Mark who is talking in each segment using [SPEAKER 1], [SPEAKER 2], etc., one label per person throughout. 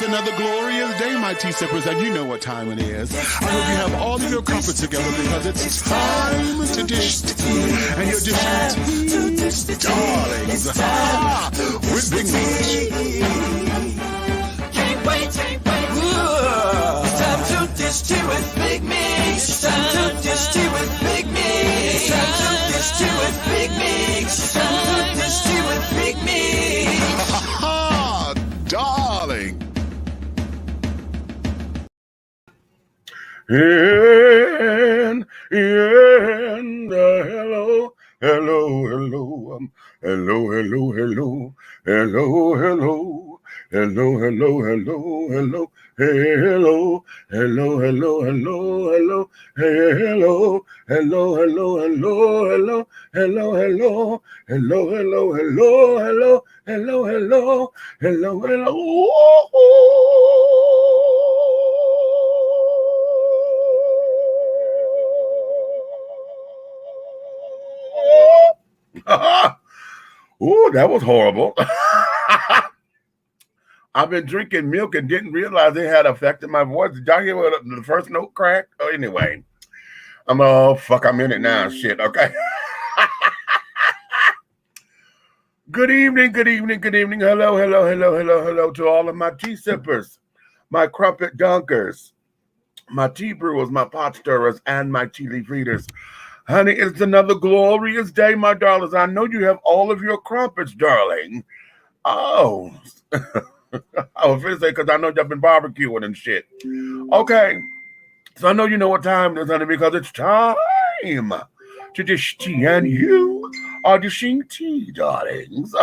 [SPEAKER 1] another glorious day, my tea sippers, and you know what time it is. I hope you have all of your comforts together because it's time to dish tea. And you're dishing tea, darlings, with Big Meat.
[SPEAKER 2] Can't wait. It's time to dish tea with Big Meat. It's time to dish tea with Big Meat. It's time to dish tea with Big Meat. It's time to dish tea with Big Meat.
[SPEAKER 1] Darling.
[SPEAKER 3] And hello, Oh, that was horrible. I've been drinking milk and didn't realize it had affected my voice. Did y'all hear what the first note cracked? Oh, anyway, I'm in it now. Shit, okay. Good evening. Hello to all of my tea sippers, my crumpet dunkers, my tea brewers, my pot stirrers, and my tea leaf readers. Honey, it's another glorious day, my darlings. I know you have all of your crumpets, darling. Oh, I was going to say, because I know you've been barbecuing and shit. Okay, so I know you know what time it is, honey, because it's time to dish tea, and you are dishing tea, darlings.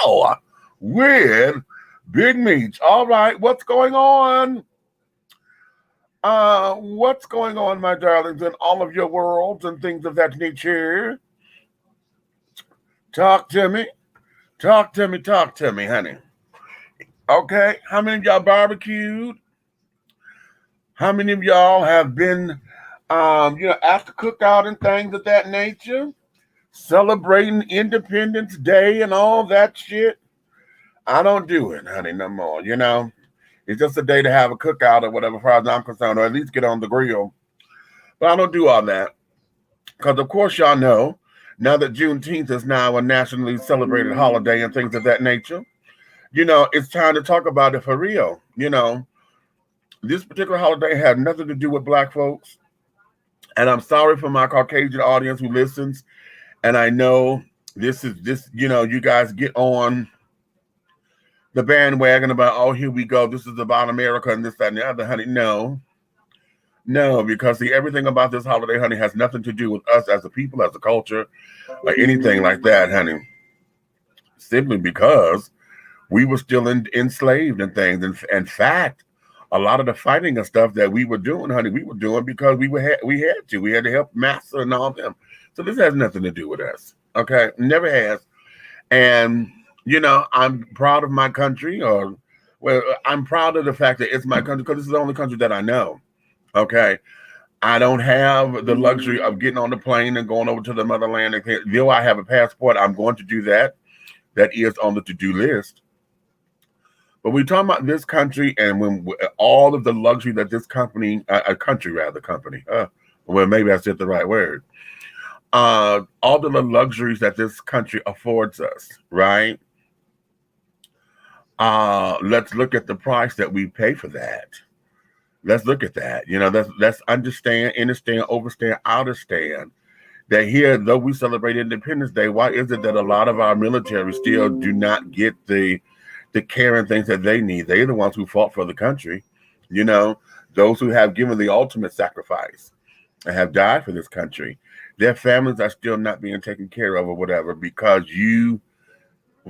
[SPEAKER 3] Oh, with Big Meat. All right, what's going on? What's going on, my darlings, in all of your worlds and things of that nature? Talk to me, honey. Okay, how many of y'all barbecued? How many of y'all have been, after cookout and things of that nature? Celebrating Independence Day and all that shit? I don't do it, honey, no more, It's just a day to have a cookout or whatever, as far as I'm concerned, or at least get on the grill. But I don't do all that. Because, of course, y'all know, now that Juneteenth is now a nationally celebrated holiday and things of that nature, it's time to talk about it for real. This particular holiday had nothing to do with Black folks. And I'm sorry for my Caucasian audience who listens. And I know you guys get on the bandwagon about, oh, here we go, this is about America and this, that, and the other, honey. No, because everything about this holiday, honey, has nothing to do with us as a people, as a culture, or anything like that, honey. Simply because we were still enslaved and things. And in fact, a lot of the fighting and stuff that we were doing, honey, we were doing because we had to. We had to help master and all them. So this has nothing to do with us, okay? Never has. And I'm proud of my country, I'm proud of the fact that it's my country because this is the only country that I know, okay? I don't have the luxury of getting on the plane and going over to the motherland. Though I have a passport, I'm going to do that. That is on the to-do list. But we're talking about this country and when all of the luxury that this company, well, maybe I said the right word. All of the luxuries that this country affords us, right? Let's look at the price that we pay for that. Let's look at that. Let's understand, understand that here, though we celebrate Independence Day, why is it that a lot of our military still do not get the care and things that they need? They're the ones who fought for the country, those who have given the ultimate sacrifice and have died for this country. Their families are still not being taken care of or whatever because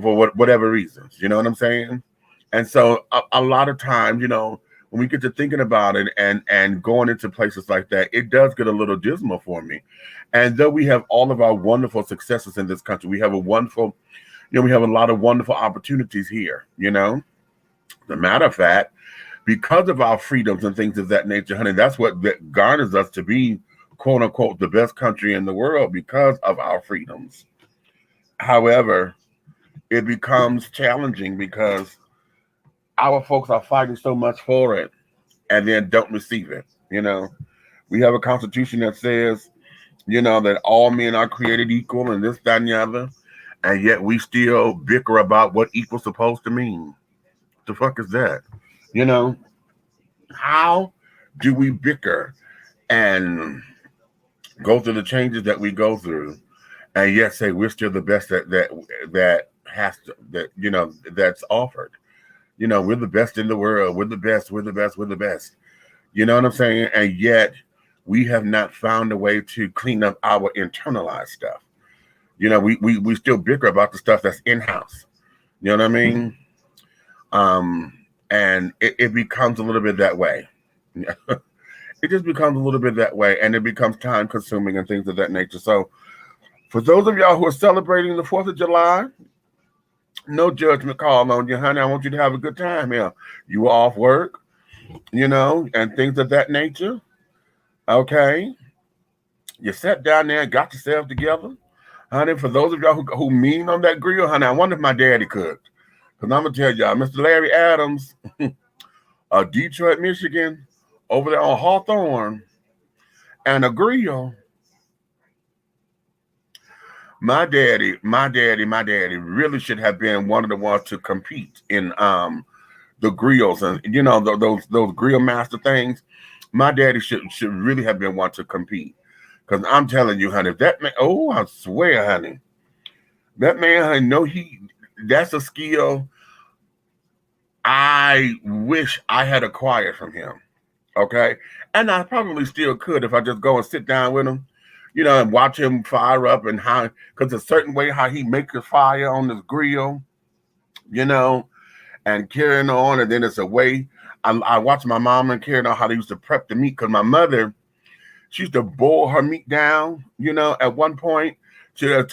[SPEAKER 3] for whatever reasons, you know what I'm saying? And so a lot of times, when we get to thinking about it and going into places like that, it does get a little dismal for me. And though we have all of our wonderful successes in this country, we have we have a lot of wonderful opportunities here, As a matter of fact, because of our freedoms and things of that nature, honey, that's what garners us to be, quote unquote, the best country in the world because of our freedoms. However, it becomes challenging because our folks are fighting so much for it and then don't receive it. You know, we have a constitution that says, you know, that all men are created equal and this, that, and the other. And yet we still bicker about what equal's supposed to mean. The fuck is that? You know, how do we bicker and go through the changes that we go through and yet say we're still the best that has to, that, you know, that's offered? You know, we're the best in the world. We're the best. We're the best. We're the best. You know what I'm saying? And yet we have not found a way to clean up our internalized stuff. You know, we still bicker about the stuff that's in-house. You know what I mean? And it becomes a little bit that way. It just becomes a little bit that way, and it becomes time consuming and things of that nature. So for those of y'all who are celebrating the 4th of July, no judgment call on you, honey. I want you to have a good time here. You were off work, you know, and things of that nature. Okay. You sat down there and got yourself together. Honey, for those of y'all who mean on that grill, honey, I wonder if my daddy cooked. Because I'm going to tell y'all, Mr. Larry Adams, of Detroit, Michigan, over there on Hawthorne, and a grill. My daddy really should have been one of the ones to compete in the grills and, you know, those grill master things. My daddy should really have been one to compete. Because I'm telling you, honey, that man, oh, I swear, honey, that man, honey, that's a skill I wish I had acquired from him. Okay. And I probably still could if I just go and sit down with him, you know, and watch him fire up and how, because a certain way how he makes a fire on this grill, you know, and carrying on. And then it's a way I watch my mom and carrying on how they used to prep the meat. Because my mother, she used to boil her meat down, you know, at one point to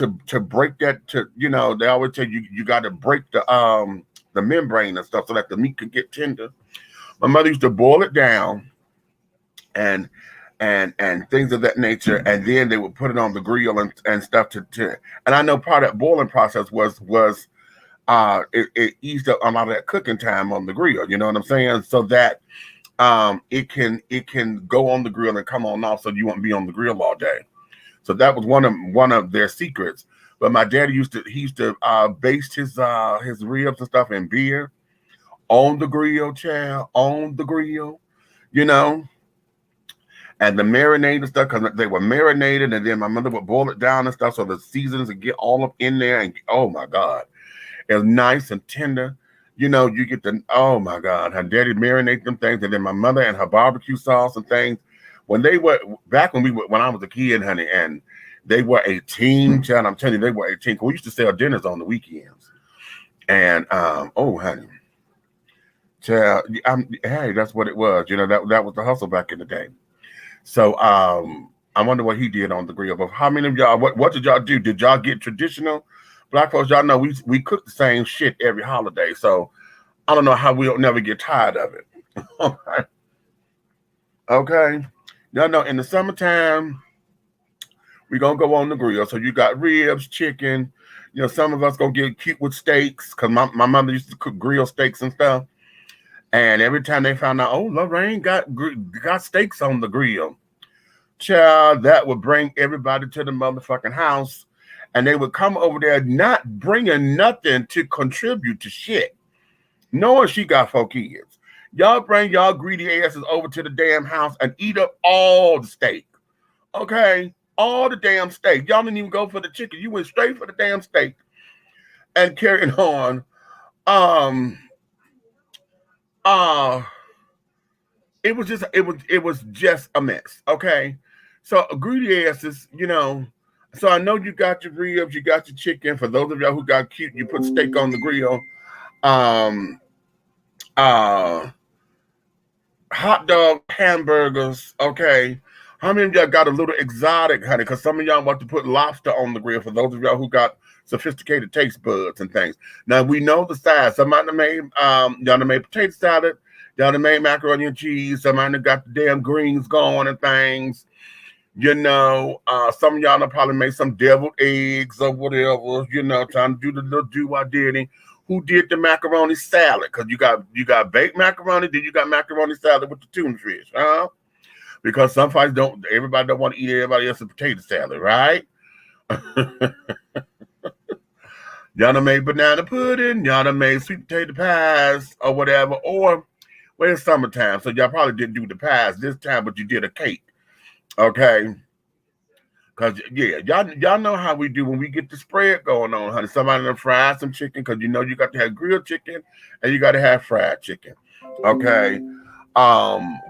[SPEAKER 3] break that, to, you know, they always tell you, you got to break the membrane and stuff so that the meat could get tender. My mother used to boil it down and things of that nature, and then they would put it on the grill and stuff to and I know part of that boiling process was it eased up a lot of that cooking time on the grill, you know what I'm saying? So that it can go on the grill and come on off so you won't be on the grill all day. So that was one of their secrets. But my daddy used to baste his ribs and stuff in beer on the grill, child, on the grill, you know. And the marinated stuff, because they were marinated, and then my mother would boil it down and stuff so the seasons would get all up in there. And oh my God, it was nice and tender. You know, you get the, oh my God, her daddy marinate them things, and then my mother and her barbecue sauce and things. When they were back when I was a kid, honey, and they were a team, child. I'm telling you, they were a team. We used to sell dinners on the weekends, and oh honey, child, hey, that's what it was. You know, that was the hustle back in the day. So I wonder what he did on the grill. But how many of y'all, what did y'all do? Did y'all get traditional? Black folks, y'all know we cook the same shit every holiday. So I don't know how we'll never get tired of it. Okay. Okay. Y'all know in the summertime, we're going to go on the grill. So you got ribs, chicken. You know, some of us going to get cute with steaks because my mother used to cook grill steaks and stuff. And every time they found out, oh, Lorraine got steaks on the grill, child, that would bring everybody to the motherfucking house. And they would come over there not bringing nothing to contribute to shit, knowing she got 4 kids. Y'all bring y'all greedy asses over to the damn house and eat up all the steak. Okay? All the damn steak. Y'all didn't even go for the chicken. You went straight for the damn steak. And carrying on. It was just a mess. Okay. So greedy asses, you know. So I know you got your ribs, you got your chicken. For those of y'all who got cute, you put steak on the grill. Hot dog, hamburgers. Okay. How many of y'all got a little exotic, honey? Because some of y'all want to put lobster on the grill. For those of y'all who got sophisticated taste buds and things. Now we know the size. Somebody made y'all done made potato salad. Y'all done made macaroni and cheese. Somebody got the damn greens going and things. You know, some of y'all probably made some deviled eggs or whatever. You know, trying to do the little do-I-diddy. who did the macaroni salad, because you got baked macaroni, then you got macaroni salad with the tuna fish, huh? Because everybody don't want to eat everybody else's potato salad, right? Y'all done made banana pudding, y'all done made sweet potato pies or whatever, or well, it's summertime, so y'all probably didn't do the pies this time, but you did a cake, okay? Because, yeah, y'all know how we do when we get the spread going on, honey. Somebody done fried some chicken, because you know you got to have grilled chicken and you got to have fried chicken, okay?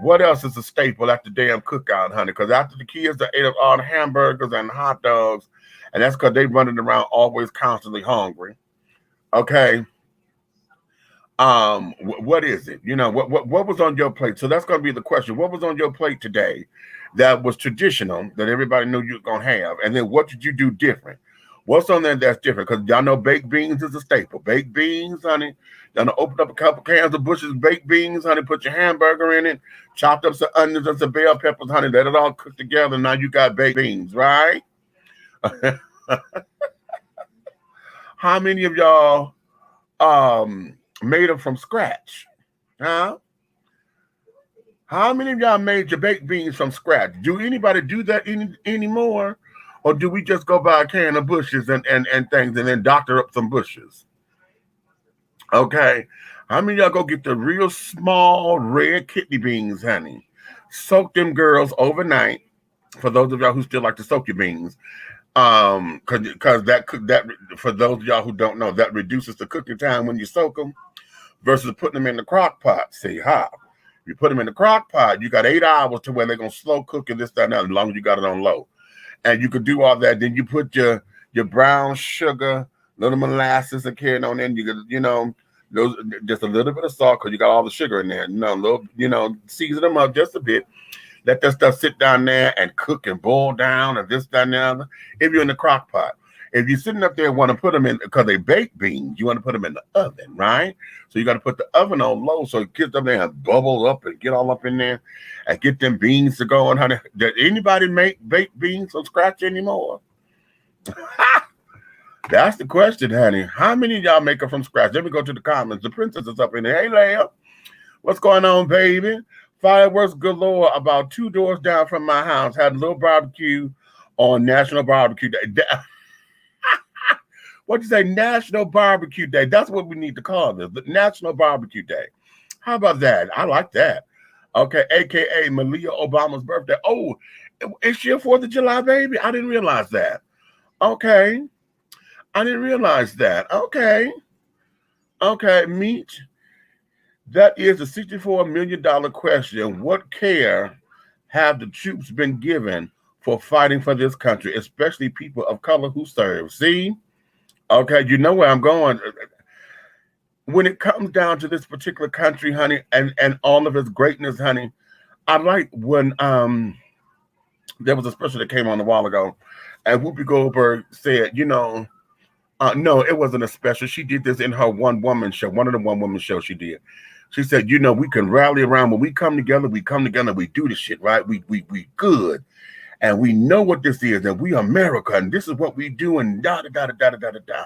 [SPEAKER 3] What else is a staple at the damn cookout, honey? Because after the kids ate up all the hamburgers and hot dogs, and that's because they running around always constantly hungry, okay? What is it? You know, what was on your plate? So that's going to be the question. What was on your plate today that was traditional, that everybody knew you were going to have? And then what did you do different? What's on there that's different? Because y'all know baked beans is a staple. Baked beans, honey. Y'all know, open up a couple cans of Bush's baked beans, honey. Put your hamburger in it. Chopped up some onions and some bell peppers, honey. Let it all cook together. Now you got baked beans, right? How many of y'all made them from scratch? Huh? How many of y'all made your baked beans from scratch? Do anybody do that anymore? Or do we just go buy a can of Bushes and things and then doctor up some Bushes? Okay. How many of y'all go get the real small red kidney beans, honey? Soak them girls overnight. For those of y'all who still like to soak your beans. Because that for those of y'all who don't know, that reduces the cooking time when you soak them versus putting them in the crock pot. See how? You put them in the crock pot, you got 8 hours to where they're gonna slow cook and this, that, and that, as long as you got it on low. And you could do all that. Then you put your brown sugar, little molasses and carrying on in. You could, you know, those just a little bit of salt because you got all the sugar in there. Season them up just a bit. Let that stuff sit down there and cook and boil down and this, that, and the other. If you're in the crock pot. If you're sitting up there and want to put them in, because they baked beans, you want to put them in the oven, right? So you got to put the oven on low so it gets up there and bubble up and get all up in there and get them beans to go on, honey. Does anybody make baked beans from scratch anymore? That's the question, honey. How many of y'all make them from scratch? Let me go to the comments. The princess is up in there. Hey, Leia. What's going on, baby? Fireworks galore about 2 doors down from my house. Had a little barbecue on National Barbecue Day. What'd you say? National Barbecue Day. That's what we need to call this. The National Barbecue Day. How about that? I like that. Okay, AKA Malia Obama's birthday. Oh, is she a 4th of July baby? I didn't realize that. Okay. I didn't realize that. Okay. Okay, Meet. That is a $64 million question. What care have the troops been given for fighting for this country, especially people of color who serve? See? Okay, you know where I'm going. When it comes down to this particular country, honey, and all of its greatness, honey, I like when there was a special that came on a while ago, and Whoopi Goldberg said, no, it wasn't a special. She did this in her one-woman show, one of the one-woman shows she did. She said, we can rally around. When we come together, we do this shit, right? We good. And we know what this is, and we America, and this is what we do, and da-da-da-da-da-da-da-da.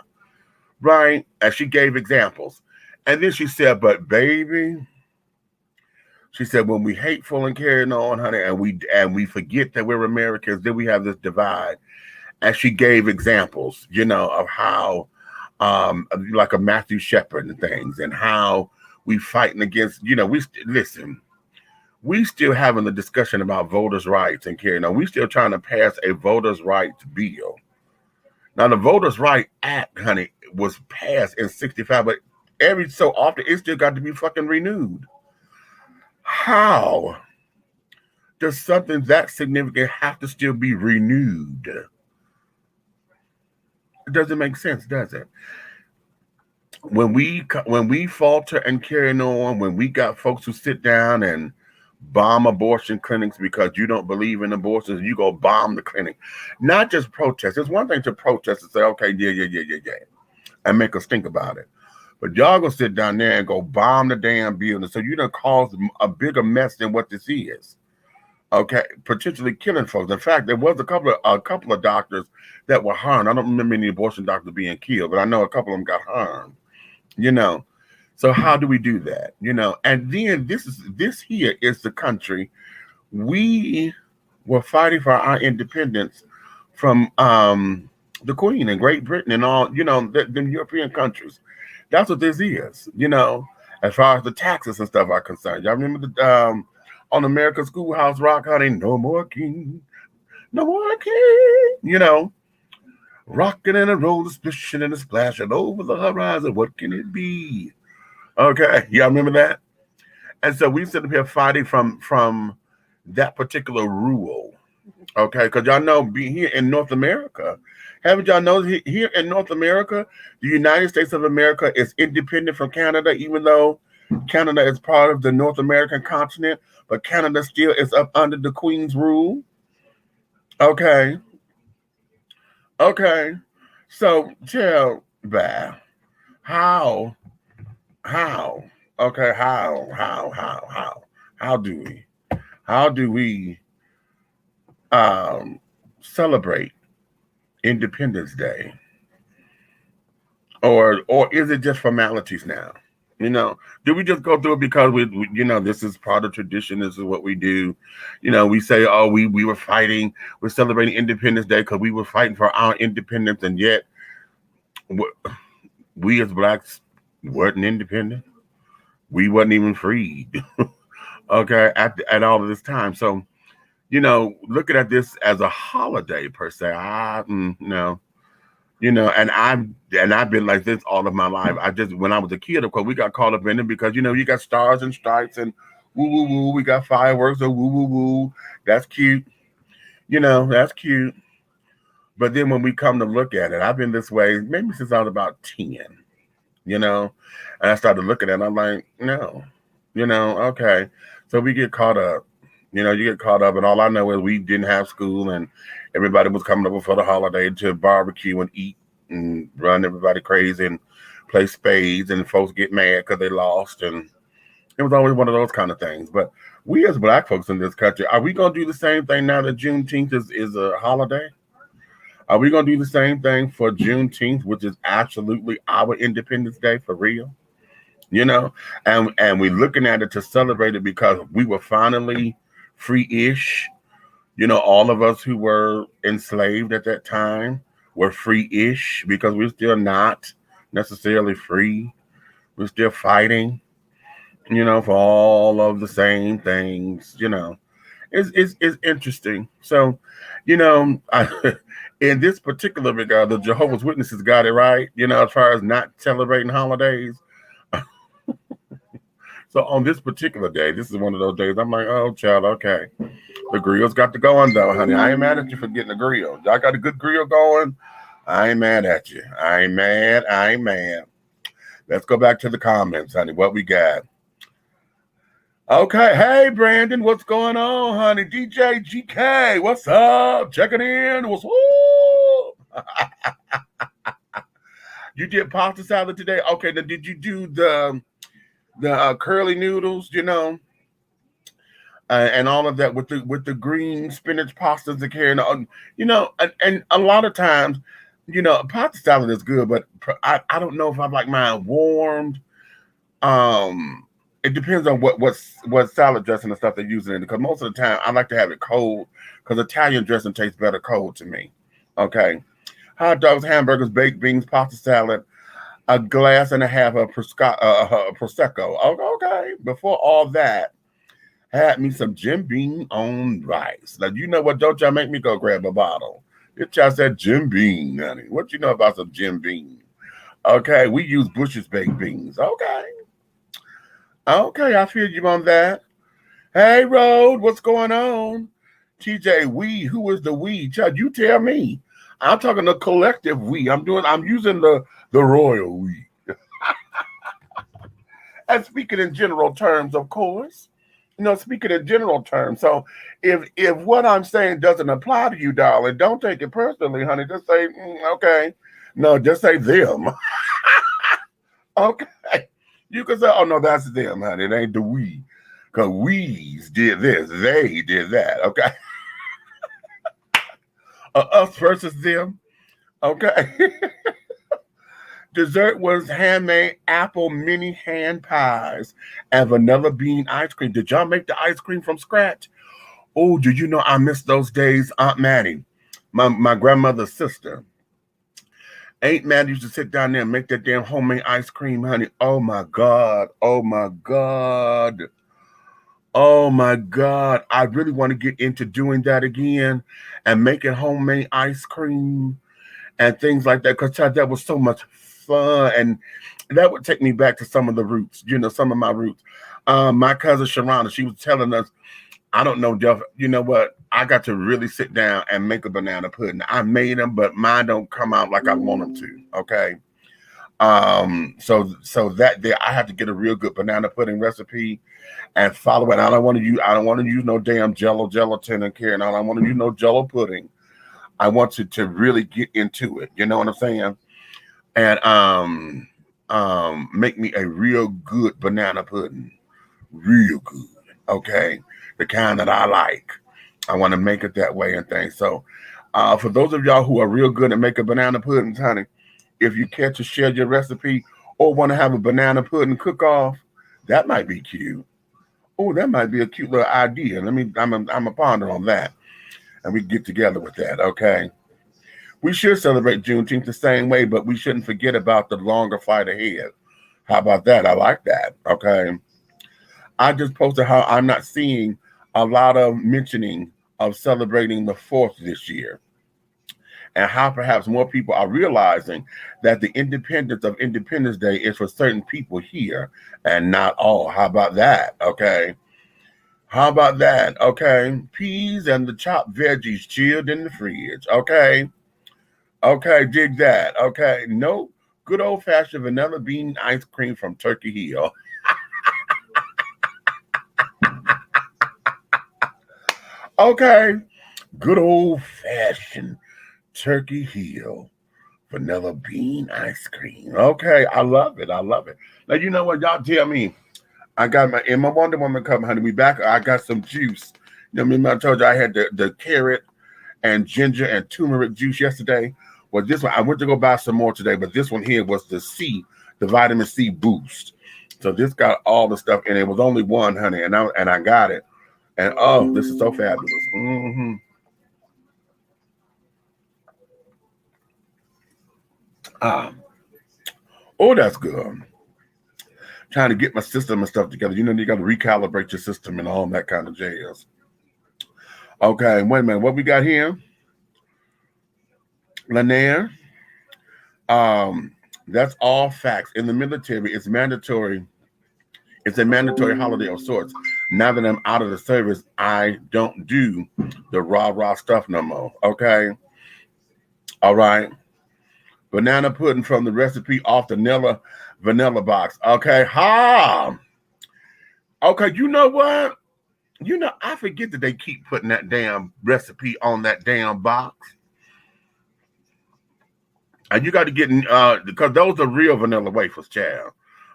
[SPEAKER 3] Right? And she gave examples. And then she said, but baby, she said, when we hateful and carrying on, honey, and we forget that we're Americans, then we have this divide. And she gave examples, of how, like a Matthew Shepard and things, and how we fighting against, we still having the discussion about voters' rights and carrying on. We still trying to pass a voters' rights bill. Now, the Voters' Right Act, honey, was passed in 65, but every so often it still got to be fucking renewed. How does something that significant have to still be renewed? It doesn't make sense, does it? When we falter and carry on, when we got folks who sit down and bomb abortion clinics because you don't believe in abortions, you go bomb the clinic. Not just protest. It's one thing to protest and say, okay, yeah, and make us think about it. But y'all gonna sit down there and go bomb the damn building. So you done caused a bigger mess than what this is. Okay, potentially killing folks. In fact, there was a couple of doctors that were harmed. I don't remember any abortion doctors being killed, but I know a couple of them got harmed. you know. So how do we do that? You know, and then this here is the country we were fighting for our independence from the Queen and Great Britain and all, you know, the European countries. That's what this is, you know, as far as the taxes and stuff are concerned. Y'all remember the on American Schoolhouse Rock, honey, no more king, no more king, you know, rocking and a roll, splishing and a splashing over the horizon. What can it be? Okay, y'all remember that? And so we sit up here fighting from that particular rule. Okay, because y'all know, be here in North America, haven't y'all know here in North America, the United States of America is independent from Canada, even though Canada is part of the North American continent, but Canada still is up under the Queen's rule. Okay, okay. So tell Val, how, how, okay, how do we, how do we celebrate Independence Day, or is it just formalities now? You know, do we just go through it because we you know, this is part of tradition, this is what we do? You know, we say, oh, we were fighting, we're celebrating Independence Day because we were fighting for our independence, and yet we as blacks weren't independent. We wasn't even freed. Okay, at all of this time. So, you know, looking at this as a holiday per se, no, you know, and I've been like this all of my life. I just, when I was a kid, of course, we got caught up in it because, you know, you got stars and stripes and woo woo woo. We got fireworks and woo woo woo. That's cute, you know, that's cute. But then when we come to look at it, I've been this way maybe since I was about 10, you know, and I started looking at it. I'm like, no, you know, okay. So we get caught up. You know, you get caught up, and all I know is we didn't have school, and everybody was coming over for the holiday to barbecue and eat and run everybody crazy and play spades, and folks get mad because they lost, and it was always one of those kind of things. But we as black folks in this country, are we going to do the same thing now that Juneteenth is a holiday? Are we going to do the same thing for Juneteenth, which is absolutely our Independence Day for real? You know, and we're looking at it to celebrate it because we were finally free-ish. You know, all of us who were enslaved at that time were free-ish because we're still not necessarily free. We're still fighting, you know, for all of the same things, you know. It's interesting. So, you know, in this particular regard, the Jehovah's Witnesses got it right, you know, as far as not celebrating holidays. So on this particular day, this is one of those days, I'm like, oh, child, okay. The grill's got to go on, though, honey. I ain't mad at you for getting a grill. Y'all got a good grill going? I ain't mad at you. I ain't mad. Let's go back to the comments, honey. What we got? Okay. Hey, Brandon, what's going on, honey? DJ GK, what's up? Checking in. What's up? You did pasta salad today? Okay, then did you do the curly noodles, you know, and all of that with the green spinach pastas and carrying, you know, and a lot of times, you know, pasta salad is good, but I don't know if I like mine warmed. It depends on what salad dressing and stuff they're using in it, because most of the time I like to have it cold because Italian dressing tastes better cold to me. Okay, hot dogs, hamburgers, baked beans, pasta salad, a glass and a half of Prosecco. Okay. Before all that, had me some Jim Beam on rice. Now, you know what? Don't y'all make me go grab a bottle. It just said Jim Beam, honey. What you know about some Jim Beam? Okay, we use Bush's baked beans. Okay, I feel you on that. Hey, Road, what's going on? TJ, we, who is the we? Chad, you tell me. I'm talking the collective we. I'm using the royal we. And speaking in general terms, of course. You know, speaking in general terms. So if what I'm saying doesn't apply to you, darling, don't take it personally, honey. Just say, okay. No, just say them. Okay. You can say, oh, no, that's them, honey. It ain't the we. Because we's did this. They did that. Okay. Us versus them. Okay. Dessert was handmade apple mini hand pies and vanilla bean ice cream. Did y'all make the ice cream from scratch? Oh, did you know I miss those days? Aunt Maddie, my grandmother's sister. Aunt Maddie used to sit down there and make that damn homemade ice cream, honey. Oh my God. Oh my God. Oh my God. I really want to get into doing that again and making homemade ice cream and things like that, because that was so much fun. And that would take me back to some of the roots, some of my roots. My cousin Sharana, she was telling us, I don't know, Jeff, you know what? I got to really sit down and make a banana pudding. I made them, but mine don't come out like I want them to. Okay. So that there, I have to get a real good banana pudding recipe and follow it. I don't want to use no damn Jello gelatin and carrying on. I don't want to use no Jello pudding. I want to really get into it. You know what I'm saying? And make me a real good banana pudding. Real good. Okay. The kind that I like. I want to make it that way and things. So for those of y'all who are real good at making banana puddings, honey, if you care to share your recipe or want to have a banana pudding cook-off, that might be cute. Oh, that might be a cute little idea. I'm a ponder on that. And we get together with that, okay? We should celebrate Juneteenth the same way, but we shouldn't forget about the longer fight ahead. How about that? I like that, okay? I just posted how I'm not seeing a lot of mentioning of celebrating the 4th this year, and how perhaps more people are realizing that the independence of Independence Day is for certain people here and not all. How about that, okay? How about that? Okay. Peas and the chopped veggies chilled in the fridge. Okay. Okay. Dig that. Okay. No good old fashioned vanilla bean ice cream from Turkey Hill. Okay. Good old fashioned Turkey Hill vanilla bean ice cream. Okay. I love it. I love it. Now, you know what? Y'all tell me. I got my Wonder Woman cup, honey. We back. I got some juice. You know, remember I told you I had the carrot and ginger and turmeric juice yesterday. Well, this one, I went to go buy some more today, but this one here was the vitamin C boost. So this got all the stuff, and it was only one, honey, and I got it. And oh, this is so fabulous. Mm-hmm. Oh, that's good. Trying to get my system and stuff together. You know, you got to recalibrate your system and all that kind of jazz. Okay, wait a minute. What we got here? Lanier. That's all facts. In the military, it's mandatory. It's a mandatory holiday of sorts. Now that I'm out of the service, I don't do the rah-rah stuff no more. Okay? All right. Banana pudding from the recipe off the vanilla box. Okay. Okay, you know what? You know, I forget that they keep putting that damn recipe on that damn box. And you got to get, because those are real vanilla wafers, child.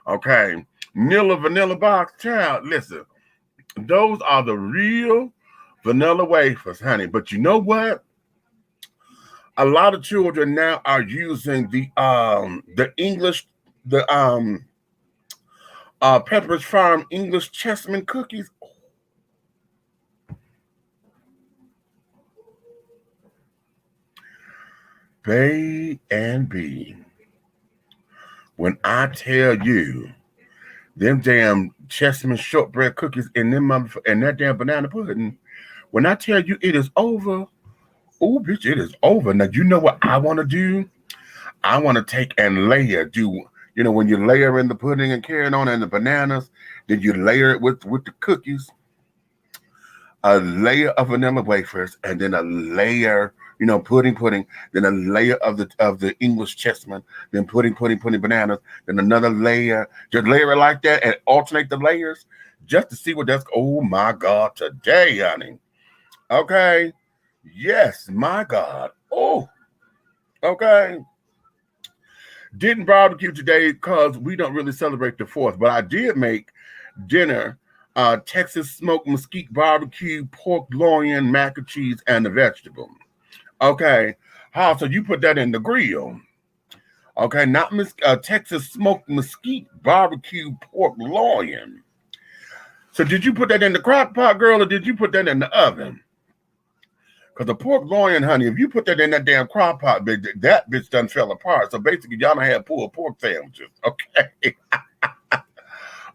[SPEAKER 3] Okay. Vanilla box, child. Listen, those are the real vanilla wafers, honey. But you know what? A lot of children now are using the English, Pepperidge Farm English Chessman cookies. Bay and B. When I tell you, them damn Chessman shortbread cookies and that damn banana pudding, when I tell you it is over, oh, bitch, it is over. Now, you know what I want to do? I want to take and layer, when you layer in the pudding and carrying on and the bananas, then you layer it with the cookies, a layer of vanilla wafers, and then a layer, pudding, then a layer of the English chessman, then pudding, bananas, then another layer. Just layer it like that and alternate the layers just to see what that's. Oh my God, today, honey. Okay. Yes, my God. Oh, okay. Didn't barbecue today because we don't really celebrate the 4th, but I did make dinner, Texas smoked mesquite barbecue, pork loin, mac and cheese, and a vegetable. Okay. So you put that in the grill. Okay, not Texas smoked mesquite barbecue pork loin. So did you put that in the crock pot, girl, or did you put that in the oven? Because the pork loin, honey, if you put that in that damn crock pot, that bitch done fell apart. So basically, y'all done had pulled pork sandwiches. Okay.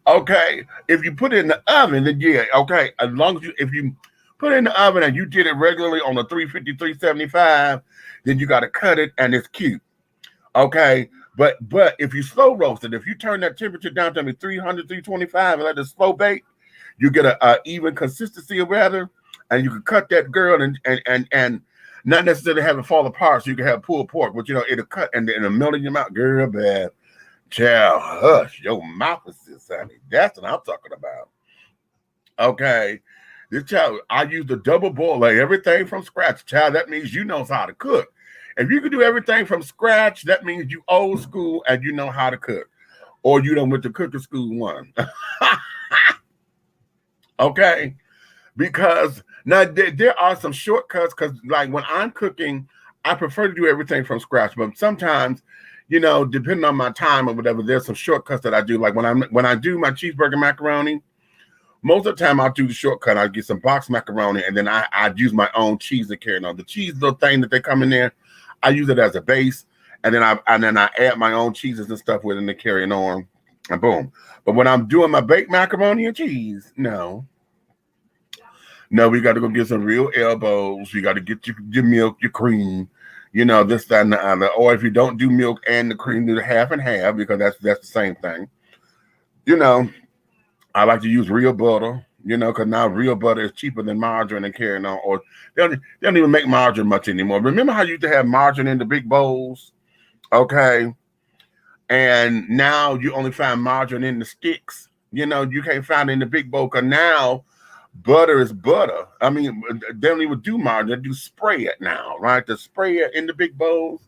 [SPEAKER 3] Okay. If you put it in the oven, then yeah, okay. As long as if you put it in the oven and you did it regularly on the 350, 375, then you got to cut it and it's cute. Okay. But if you slow roast it, if you turn that temperature down to 300, 325 and let it slow bake, you get a even consistency of rather. And you can cut that girl and not necessarily have it fall apart so you can have pulled pork, but it'll cut and it'll melt in your mouth. Girl, bad. Child, hush, your mouth is this, honey. That's what I'm talking about. Okay. This child, I use the double boiler, everything from scratch. Child, that means you know how to cook. If you can do everything from scratch, that means you old school and you know how to cook. Or you done went to cooking school one. Okay. Because now there are some shortcuts because like when I'm cooking, I prefer to do everything from scratch. But sometimes, depending on my time or whatever, there's some shortcuts that I do. Like when I do my cheeseburger macaroni, most of the time I'll do the shortcut. I'll get some boxed macaroni and then I use my own cheese to carry on. The cheese little thing that they come in there, I use it as a base. And then I add my own cheeses and stuff with it and carrying on and boom. But when I'm doing my baked macaroni and cheese, no, we got to go get some real elbows. You got to get your milk, your cream, this, that, and the other. Or if you don't do milk and the cream, do the half and half because that's the same thing. I like to use real butter, because now real butter is cheaper than margarine and carrying on. Or they don't even make margarine much anymore. Remember how you used to have margarine in the big bowls? Okay. And now you only find margarine in the sticks. You can't find it in the big bowl because now butter is butter. I mean, they don't even do margarine. They do spray it now, right? They spray it in the big bowls.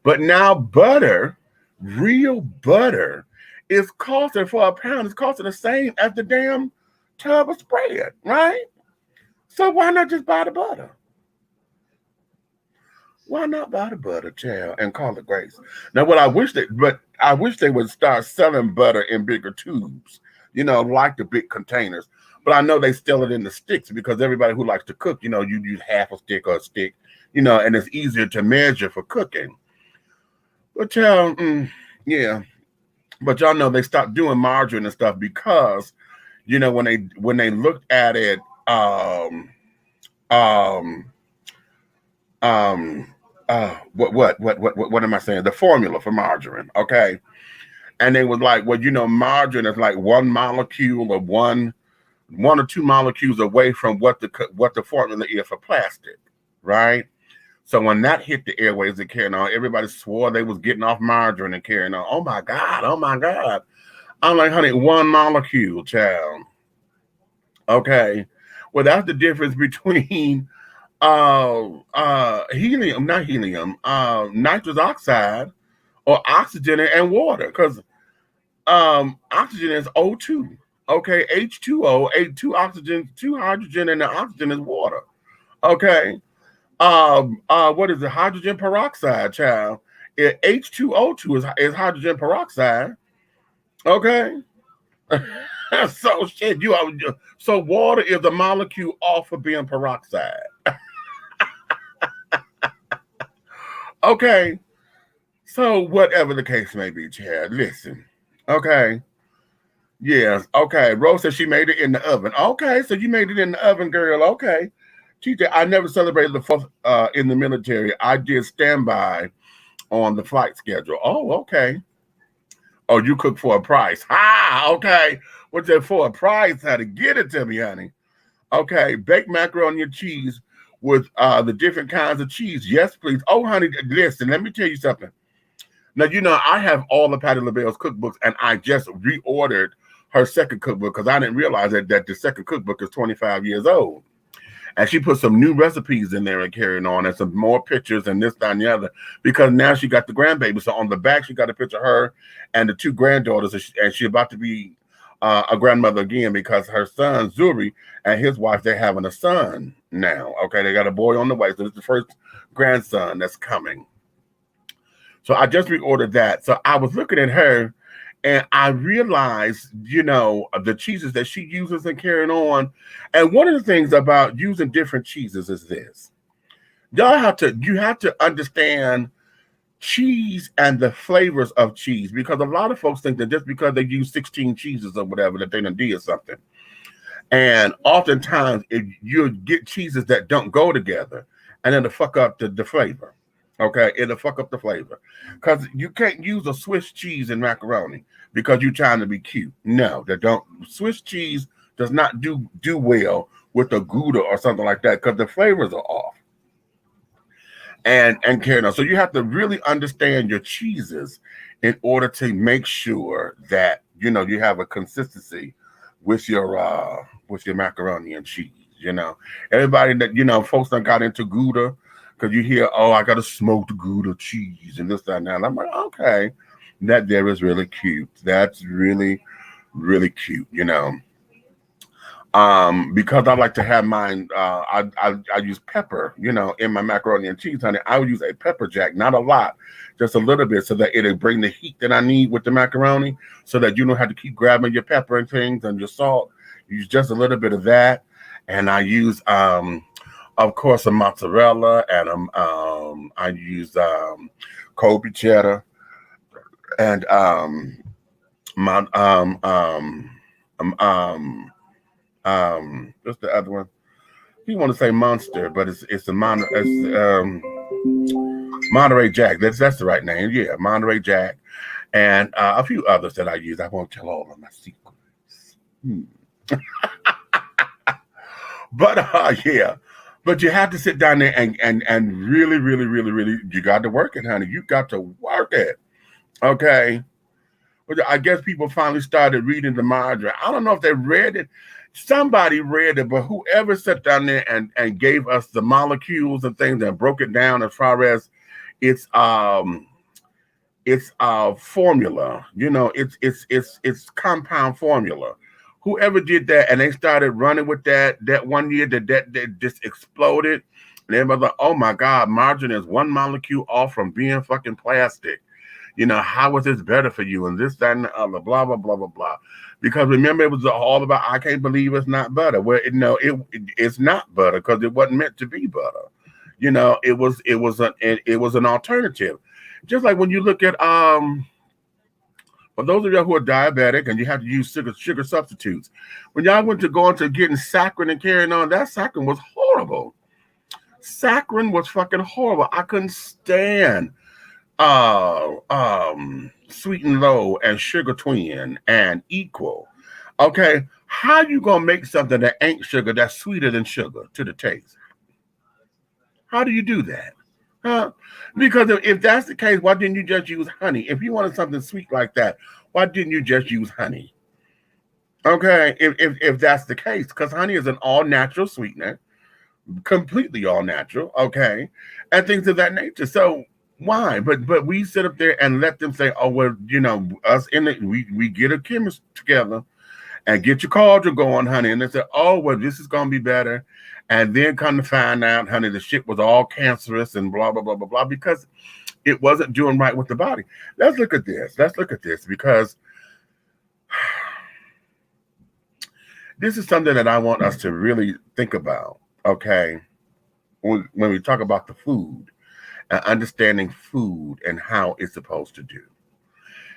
[SPEAKER 3] But now butter, real butter, is costing for a pound. It's costing the same as the damn tub of spray it, right? So why not just buy the butter? Why not buy the butter, child, and call it grace? Now, I wish they would start selling butter in bigger tubes, like the big containers. But I know they sell it in the sticks because everybody who likes to cook, you use half a stick or a stick, and it's easier to measure for cooking. But yeah. But y'all know they stopped doing margarine and stuff because, when they looked at it, what am I saying? The formula for margarine, okay? And they was like, well, margarine is like one molecule or one or two molecules away from what the formula is for plastic, right? So when that hit the airwaves and carrying on, everybody swore they was getting off margarine and carrying on. Oh my God. I'm like, honey, one molecule, child. Okay. Well, that's the difference between helium, not helium, nitrous oxide or oxygen and water, because oxygen is O2. Okay, H2O, 2 oxygen, 2 hydrogen, and the oxygen is water. Okay. What is it? Hydrogen peroxide, child. H2O2 is hydrogen peroxide. Okay. So shit, so water is a molecule off of being peroxide. Okay. So whatever the case may be, Chad, listen. Okay. Yes. Okay. Rose said she made it in the oven. Okay. So you made it in the oven, girl. Okay. She said, I never celebrated the 4th in the military. I did standby on the flight schedule. Oh, okay. Oh, you cook for a price. Okay. What's that for a price? How to get it to me, honey. Okay. Baked macaroni and cheese with the different kinds of cheese. Yes, please. Oh, honey, listen, let me tell you something. Now, I have all of Patti LaBelle's cookbooks, and I just reordered her second cookbook because I didn't realize that the second cookbook is 25 years old. And she put some new recipes in there and carrying on and some more pictures and this, that, and the other, because now she got the grandbaby. So on the back, she got a picture of her and the 2 granddaughters, and she's about to be a grandmother again because her son, Zuri, and his wife, they're having a son now. Okay, they got a boy on the way. So it's the first grandson that's coming. So I just reordered that. So I was looking at her and I realized, the cheeses that she uses and carrying on. And one of the things about using different cheeses is this. You have to understand cheese and the flavors of cheese, because a lot of folks think that just because they use 16 cheeses or whatever that they done did something. And oftentimes you get cheeses that don't go together and it'll fuck up the flavor. Okay, it'll fuck up the flavor. Because you can't use a Swiss cheese in macaroni because you're trying to be cute. No, they don't. Swiss cheese does not do well with a Gouda or something like that because the flavors are off. And carrying on. So you have to really understand your cheeses in order to make sure that you have a consistency with your macaroni and cheese. Everybody that folks done got into Gouda because you hear, oh, I got a smoked Gouda cheese and this, that, and that. And I'm like, okay, that there is really cute. That's really, really cute. Because I like to have mine, I use pepper, in my macaroni and cheese, honey. I would use a pepper jack, not a lot, just a little bit, so that it'll bring the heat that I need with the macaroni, so that you don't have to keep grabbing your pepper and things and your salt. Use just a little bit of that, and I use, of course, a mozzarella, and I use Colby cheddar, and what's the other one? You want to say Monster, but it's Monterey Jack. That's the right name. Yeah, Monterey Jack, and a few others that I use. I won't tell all of my secrets. But yeah, but you have to sit down there and really, really, really, really, you got to work it, honey. You got to work it. Okay. But I guess people finally started reading the margarine. I don't know if they read it. Somebody read it, but whoever sat down there and gave us the molecules and things and broke it down as far as its formula, it's compound formula. Whoever did that and they started running with that 1 year that just exploded, and everybody's like, oh my God, margarine is one molecule off from being fucking plastic. How is this better for you? And this, that, and the other, blah, blah, blah, blah, blah. Because remember, it was all about, I can't believe it's not butter. Well, it's not butter because it wasn't meant to be butter. It was an alternative. Just like when you look at, for those of y'all who are diabetic and you have to use sugar substitutes, when y'all went to go into getting saccharin and carrying on, that saccharin was horrible. Saccharin was fucking horrible. I couldn't stand Sweet and Low and Sugar Twin and Equal. Okay, how you gonna make something that ain't sugar that's sweeter than sugar to the taste? How do you do that? Huh? Because if that's the case, why didn't you just use honey? If you wanted something sweet like that, why didn't you just use honey? Okay, if that's the case, because honey is an all-natural sweetener, completely all natural, okay, and things of that nature. So why? But we sit up there and let them say, oh, well, us we get a chemist together and get your cauldron going, honey. And they say, oh, well, this is going to be better. And then come to find out, honey, the shit was all cancerous and blah, blah, blah, blah, blah, because it wasn't doing right with the body. Let's look at this because this is something that I want us to really think about, okay, when we talk about the food. Understanding food and how it's supposed to do.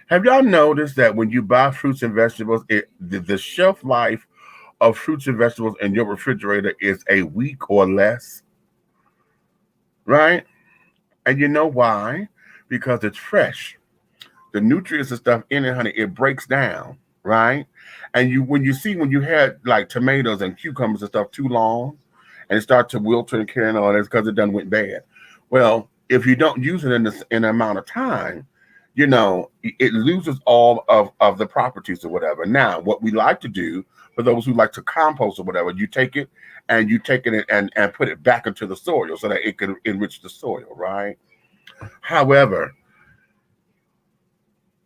[SPEAKER 3] Have y'all noticed that when you buy fruits and vegetables, the shelf life of fruits and vegetables in your refrigerator is a week or less? Right? And you know why? Because it's fresh. The nutrients and stuff in it, honey, it breaks down, right? And when you had like tomatoes and cucumbers and stuff too long, and it starts to wilt and carry on, it's because it done went bad. Well, if you don't use it in an amount of time, it loses all of the properties or whatever. Now, what we like to do, for those who like to compost or whatever, you take it and put it back into the soil so that it can enrich the soil, right? However,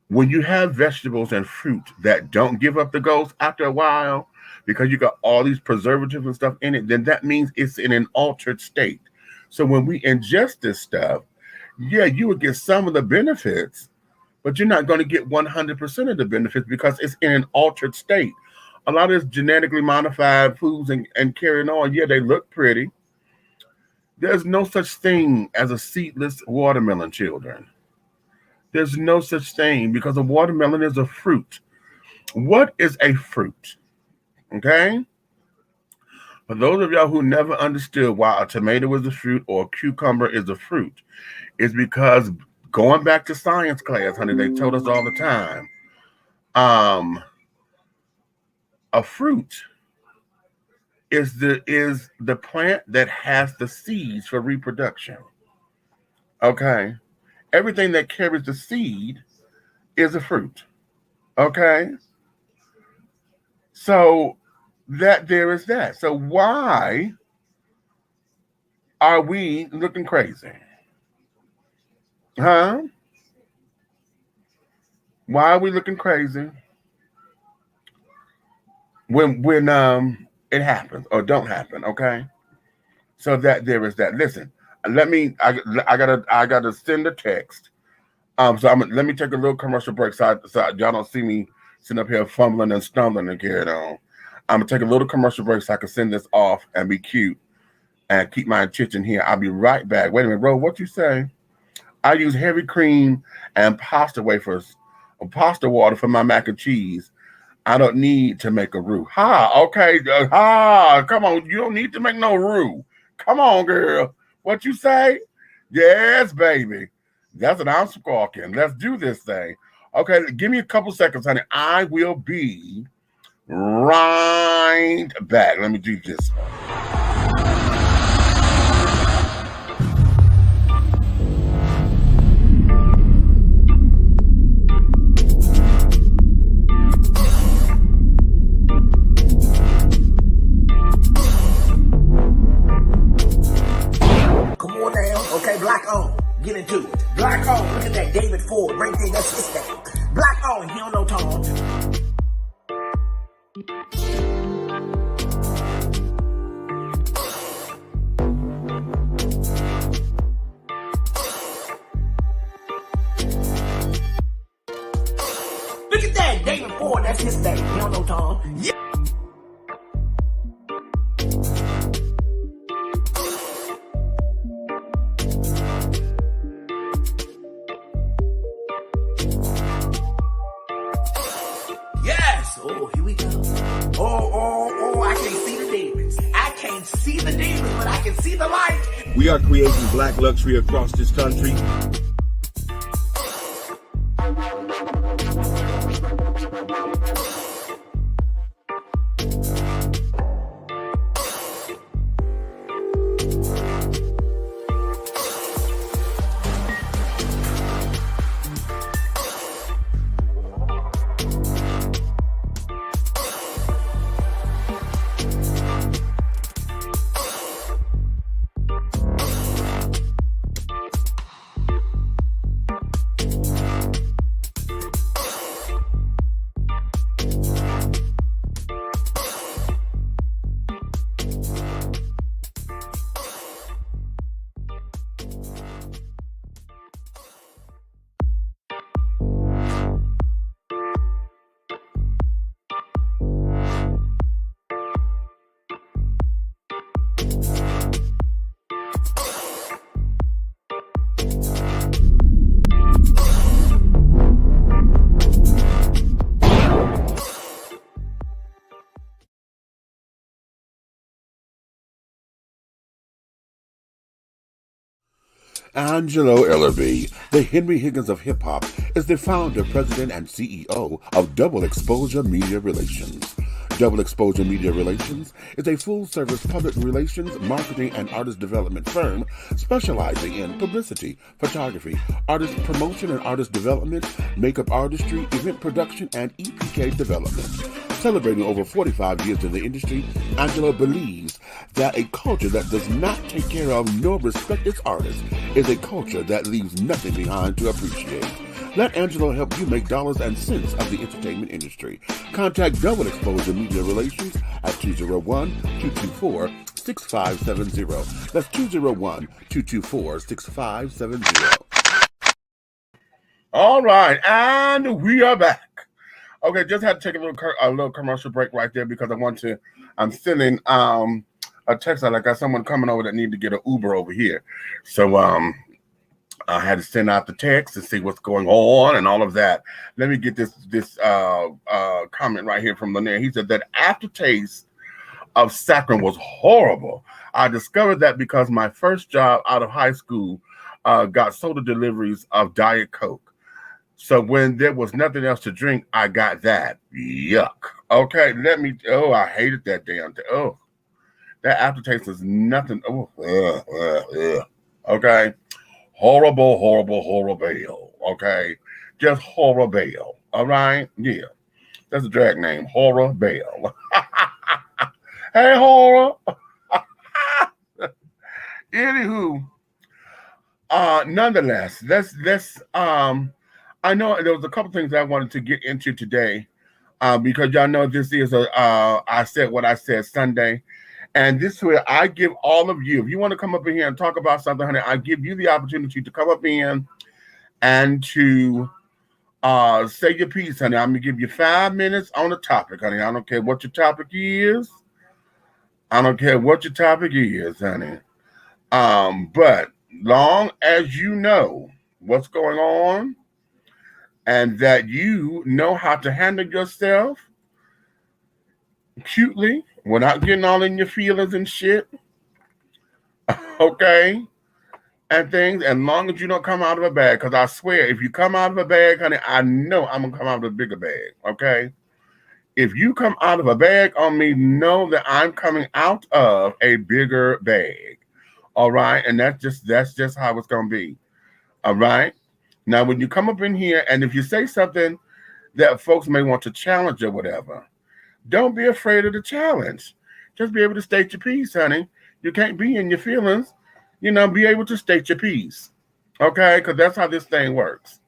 [SPEAKER 3] when you have vegetables and fruit that don't give up the ghost after a while, because you got all these preservatives and stuff in it, then that means it's in an altered state. So when we ingest this stuff, yeah, you would get some of the benefits, but you're not going to get 100% of the benefits because it's in an altered state. A lot of this genetically modified foods and carrying on, yeah, they look pretty. There's no such thing as a seedless watermelon, children. There's no such thing because a watermelon is a fruit. What is a fruit? Okay? For those of y'all who never understood why a tomato is a fruit or a cucumber is a fruit, it's because going back to science class, honey, they told us all the time, a fruit is the plant that has the seeds for reproduction. Okay? Everything that carries the seed is a fruit. Okay? So there is that. So why are we looking crazy? Huh? Why are we looking crazy when it happens or don't happen? Okay, so there is that. Listen, I gotta send a text. Let me take a little commercial break so y'all don't see me sitting up here fumbling and stumbling and carrying on. I'm gonna take a little commercial break so I can send this off and be cute and keep my attention here. I'll be right back. Wait a minute, bro. What you say? I use heavy cream and pasta wafers or pasta water for my mac and cheese. I don't need to make a roux. Okay. Come on. You don't need to make no roux. Come on, girl. What you say? Yes, baby. That's what I'm squawking. Let's do this thing. Okay, give me a couple seconds, honey. I will be right back. Let me do this.
[SPEAKER 4] Black on, get into it. Black on, look at that David Ford right there, that's his thing. Black on, he don't know Tom. Look at that David Ford, that's his thing. He don't know Tom. Yeah. Oh, here we go. Oh, I can't see the demons. I can't see the demons, but I can see the light.
[SPEAKER 5] We are creating black luxury across this country.
[SPEAKER 1] Angelo Ellerby, the Henry Higgins of hip-hop, is the founder, president, and CEO of Double Exposure Media Relations. Double Exposure Media Relations is a full-service public relations, marketing, and artist development firm specializing in publicity, photography, artist promotion and artist development, makeup artistry, event production, and EPK development. Celebrating over 45 years in the industry, Angelo believes that a culture that does not take care of nor respect its artists is a culture that leaves nothing behind to appreciate. Let Angelo help you make dollars and cents of the entertainment industry. Contact Double Exposure Media Relations at 201-224-6570. That's 201-224-6570.
[SPEAKER 3] All right, and we are back. Okay, just had to take a little commercial break right there because I'm sending a text out. I got someone coming over that need to get an Uber over here. So I had to send out the text to see what's going on and all of that. Let me get this comment right here from Lanier. He said that aftertaste of saccharin was horrible. I discovered that because my first job out of high school got soda deliveries of Diet Coke. So when there was nothing else to drink, I got that. Yuck. Okay, I hated that damn thing. Oh, that aftertaste is nothing. Oh, okay. Horrible, horrible, horrible. Okay. Just horrible. All right. Yeah. That's a drag name. Horrible. Hey, horror. Anywho, nonetheless, let's I know there was a couple things I wanted to get into today, because y'all know this is I said what I said Sunday, and this is where I give all of you, if you want to come up in here and talk about something, honey, I give you the opportunity to come up in and to say your piece, honey. I'm gonna give you 5 minutes on the topic, honey. I don't care what your topic is. I don't care what your topic is, honey. But long as you know what's going on, and that you know how to handle yourself cutely without getting all in your feelings and shit, okay, and things, as long as you don't come out of a bag, because I swear, if you come out of a bag, honey, I know I'm going to come out of a bigger bag, okay? If you come out of a bag on me, know that I'm coming out of a bigger bag, all right? And that's just how it's going to be, all right? Now, when you come up in here, and if you say something that folks may want to challenge or whatever, don't be afraid of the challenge. Just be able to state your piece, honey. You can't be in your feelings. Be able to state your piece. Okay? Because that's how this thing works.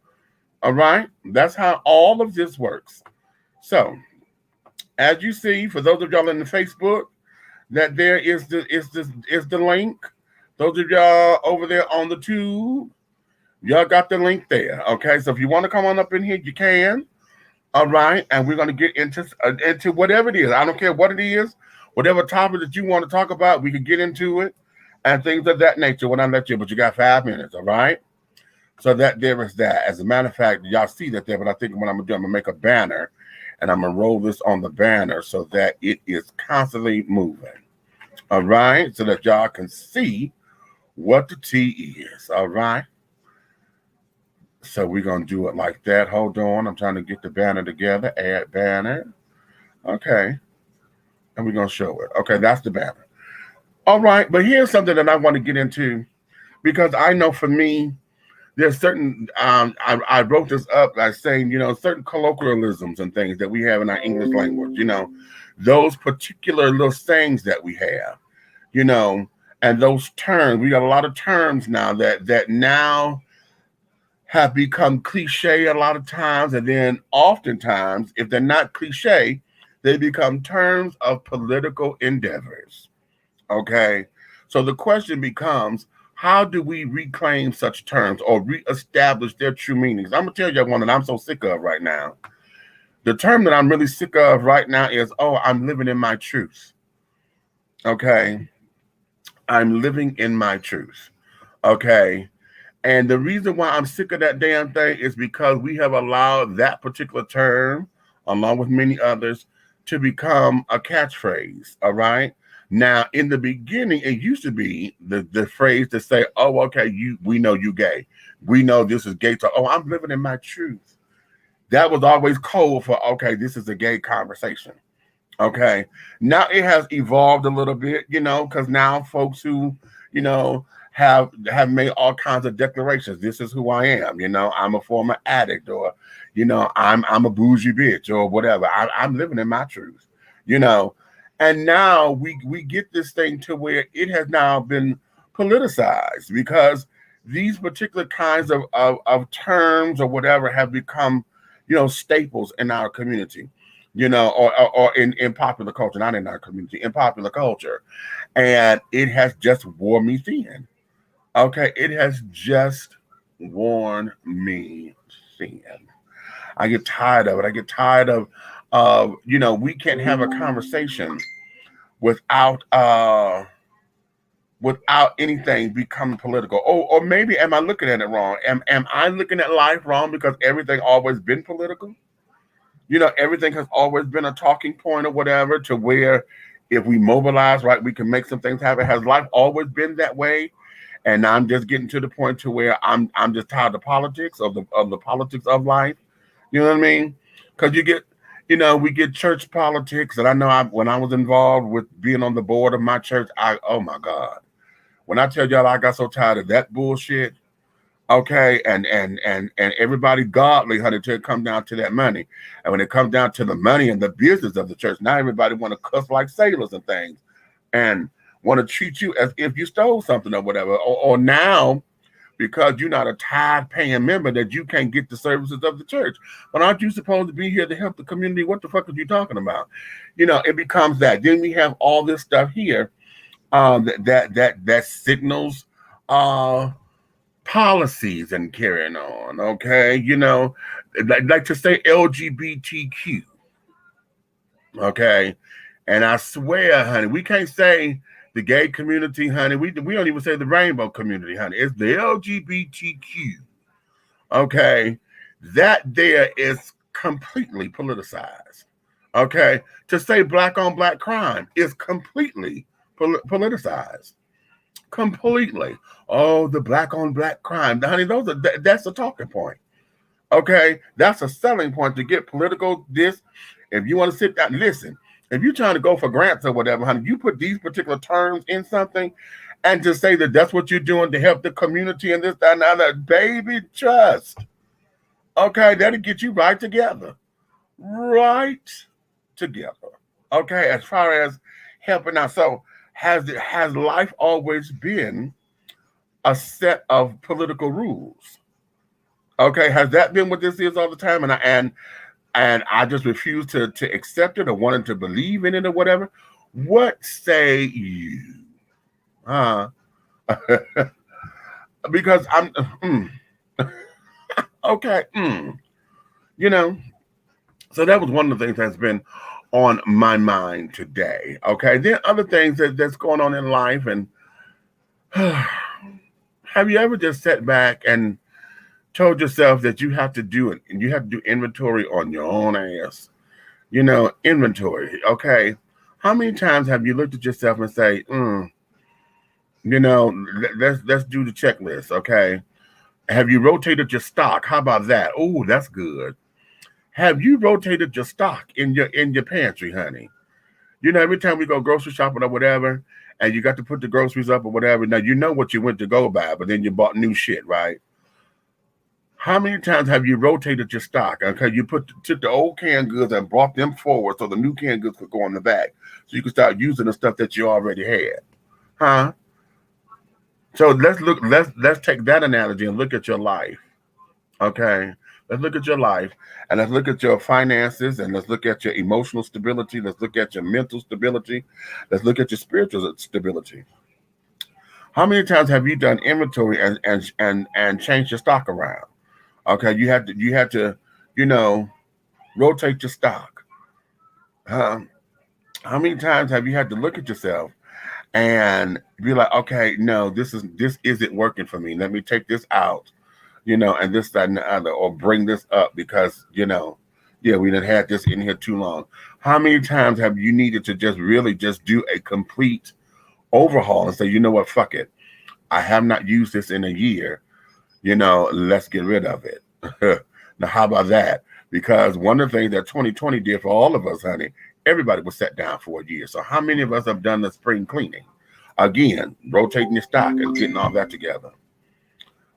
[SPEAKER 3] All right? That's how all of this works. So, as you see, for those of y'all in the Facebook, that there is the link. Those of y'all over there on the tube, y'all got the link there, okay? So if you want to come on up in here, you can, all right? And we're going to get into whatever it is. I don't care what it is. Whatever topic that you want to talk about, we can get into it and things of that nature when I let you. But you got 5 minutes, all right? So that there is that. As a matter of fact, y'all see that there, but I think what I'm going to do, I'm going to make a banner, and I'm going to roll this on the banner so that it is constantly moving, all right? So that y'all can see what the tea is, all right? So we're going to do it like that. Hold on. I'm trying to get the banner together. Add banner. Okay. And we're going to show it. Okay, that's the banner. All right. But here's something that I want to get into, because I know for me, there's certain, I wrote this up by saying, certain colloquialisms and things that we have in our English language, those particular little sayings that we have, and those terms. We got a lot of terms now that now have become cliche a lot of times, and then oftentimes, if they're not cliche, they become terms of political endeavors, okay? So the question becomes, how do we reclaim such terms or reestablish their true meanings? I'm going to tell you one that I'm so sick of right now. The term that I'm really sick of right now is, I'm living in my truth, okay? I'm living in my truth, okay? And the reason why I'm sick of that damn thing is because we have allowed that particular term, along with many others, to become a catchphrase, all right? Now, in the beginning, it used to be the phrase to say, we know you gay. We know this is gay. So, I'm living in my truth. That was always code for, this is a gay conversation, okay? Now it has evolved a little bit, because now folks who, have made all kinds of declarations. This is who I am. I'm a former addict, or, I'm a bougie bitch, or whatever. I'm living in my truth, And now we get this thing to where it has now been politicized, because these particular kinds of terms or whatever have become, staples in our community, or in popular culture, not in our community, in popular culture. And it has just worn me thin. Okay, it has just worn me sin. I get tired of it. I get tired of, we can't have a conversation without without anything becoming political. Or maybe am I looking at it wrong? Am I looking at life wrong because everything always been political? Everything has always been a talking point or whatever, to where if we mobilize, right, we can make some things happen. Has life always been that way? And I'm just getting to the point to where I'm just tired of politics, of the politics of life. You know what I mean? Because we get church politics, and I know when I was involved with being on the board of my church, oh my God, when I tell y'all I got so tired of that bullshit, okay, and everybody godly, honey, till it come down to that money. And when it comes down to the money and the business of the church, now everybody want to cuss like sailors and things, and want to treat you as if you stole something or whatever. Or now, because you're not a tithe paying member, that you can't get the services of the church. But aren't you supposed to be here to help the community? What the fuck are you talking about? It becomes that. Then we have all this stuff here that signals policies and carrying on. Okay, like to say LGBTQ. Okay, and I swear, honey, we can't say the gay community, honey. We don't even say the rainbow community, honey. It's the LGBTQ. Okay, that there is completely politicized. Okay, to say black on black crime is completely politicized. Completely. Oh, the black on black crime, honey. That's a talking point. Okay, that's a selling point to get political. If you want to sit down, listen. If you're trying to go for grants or whatever, honey, you put these particular terms in something, and to say that that's what you're doing to help the community and this, that, and that, baby, trust. Okay, that'll get you right together. Right together. Okay, as far as helping out. So has life always been a set of political rules? Okay, has that been what this is all the time? And I just refuse to accept it or wanted to believe in it or whatever. What say you? Because I'm okay. So that was one of the things that's been on my mind today. Okay, then other things that's going on in life. And have you ever just sat back and told yourself that you have to do it, and you have to do inventory on your own ass? Inventory. Okay, how many times have you looked at yourself and say, let's do the checklist? Okay, have you rotated your stock? How about that? Oh, that's good. Have you rotated your stock in your pantry, honey? Every time we go grocery shopping or whatever, and you got to put the groceries up or whatever, now you know what you went to go buy, but then you bought new shit, right? How many times have you rotated your stock? Okay, you took the old canned goods and brought them forward so the new canned goods could go in the back, so you could start using the stuff that you already had, huh? So let's take that analogy and look at your life. Okay, let's look at your life, and let's look at your finances, and let's look at your emotional stability. Let's look at your mental stability. Let's look at your spiritual stability. How many times have you done inventory and changed your stock around? Okay, you had to rotate your stock. How many times have you had to look at yourself and be like, okay, no, this isn't working for me. Let me take this out, and this, that, and the other, or bring this up because, we done had this in here too long. How many times have you needed to just really just do a complete overhaul and say, you know what, fuck it. I have not used this in a year. Let's get rid of it. Now, how about that? Because one of the things that 2020 did for all of us, honey, everybody was set down for a year. So how many of us have done the spring cleaning? Again, rotating your stock and getting all that together.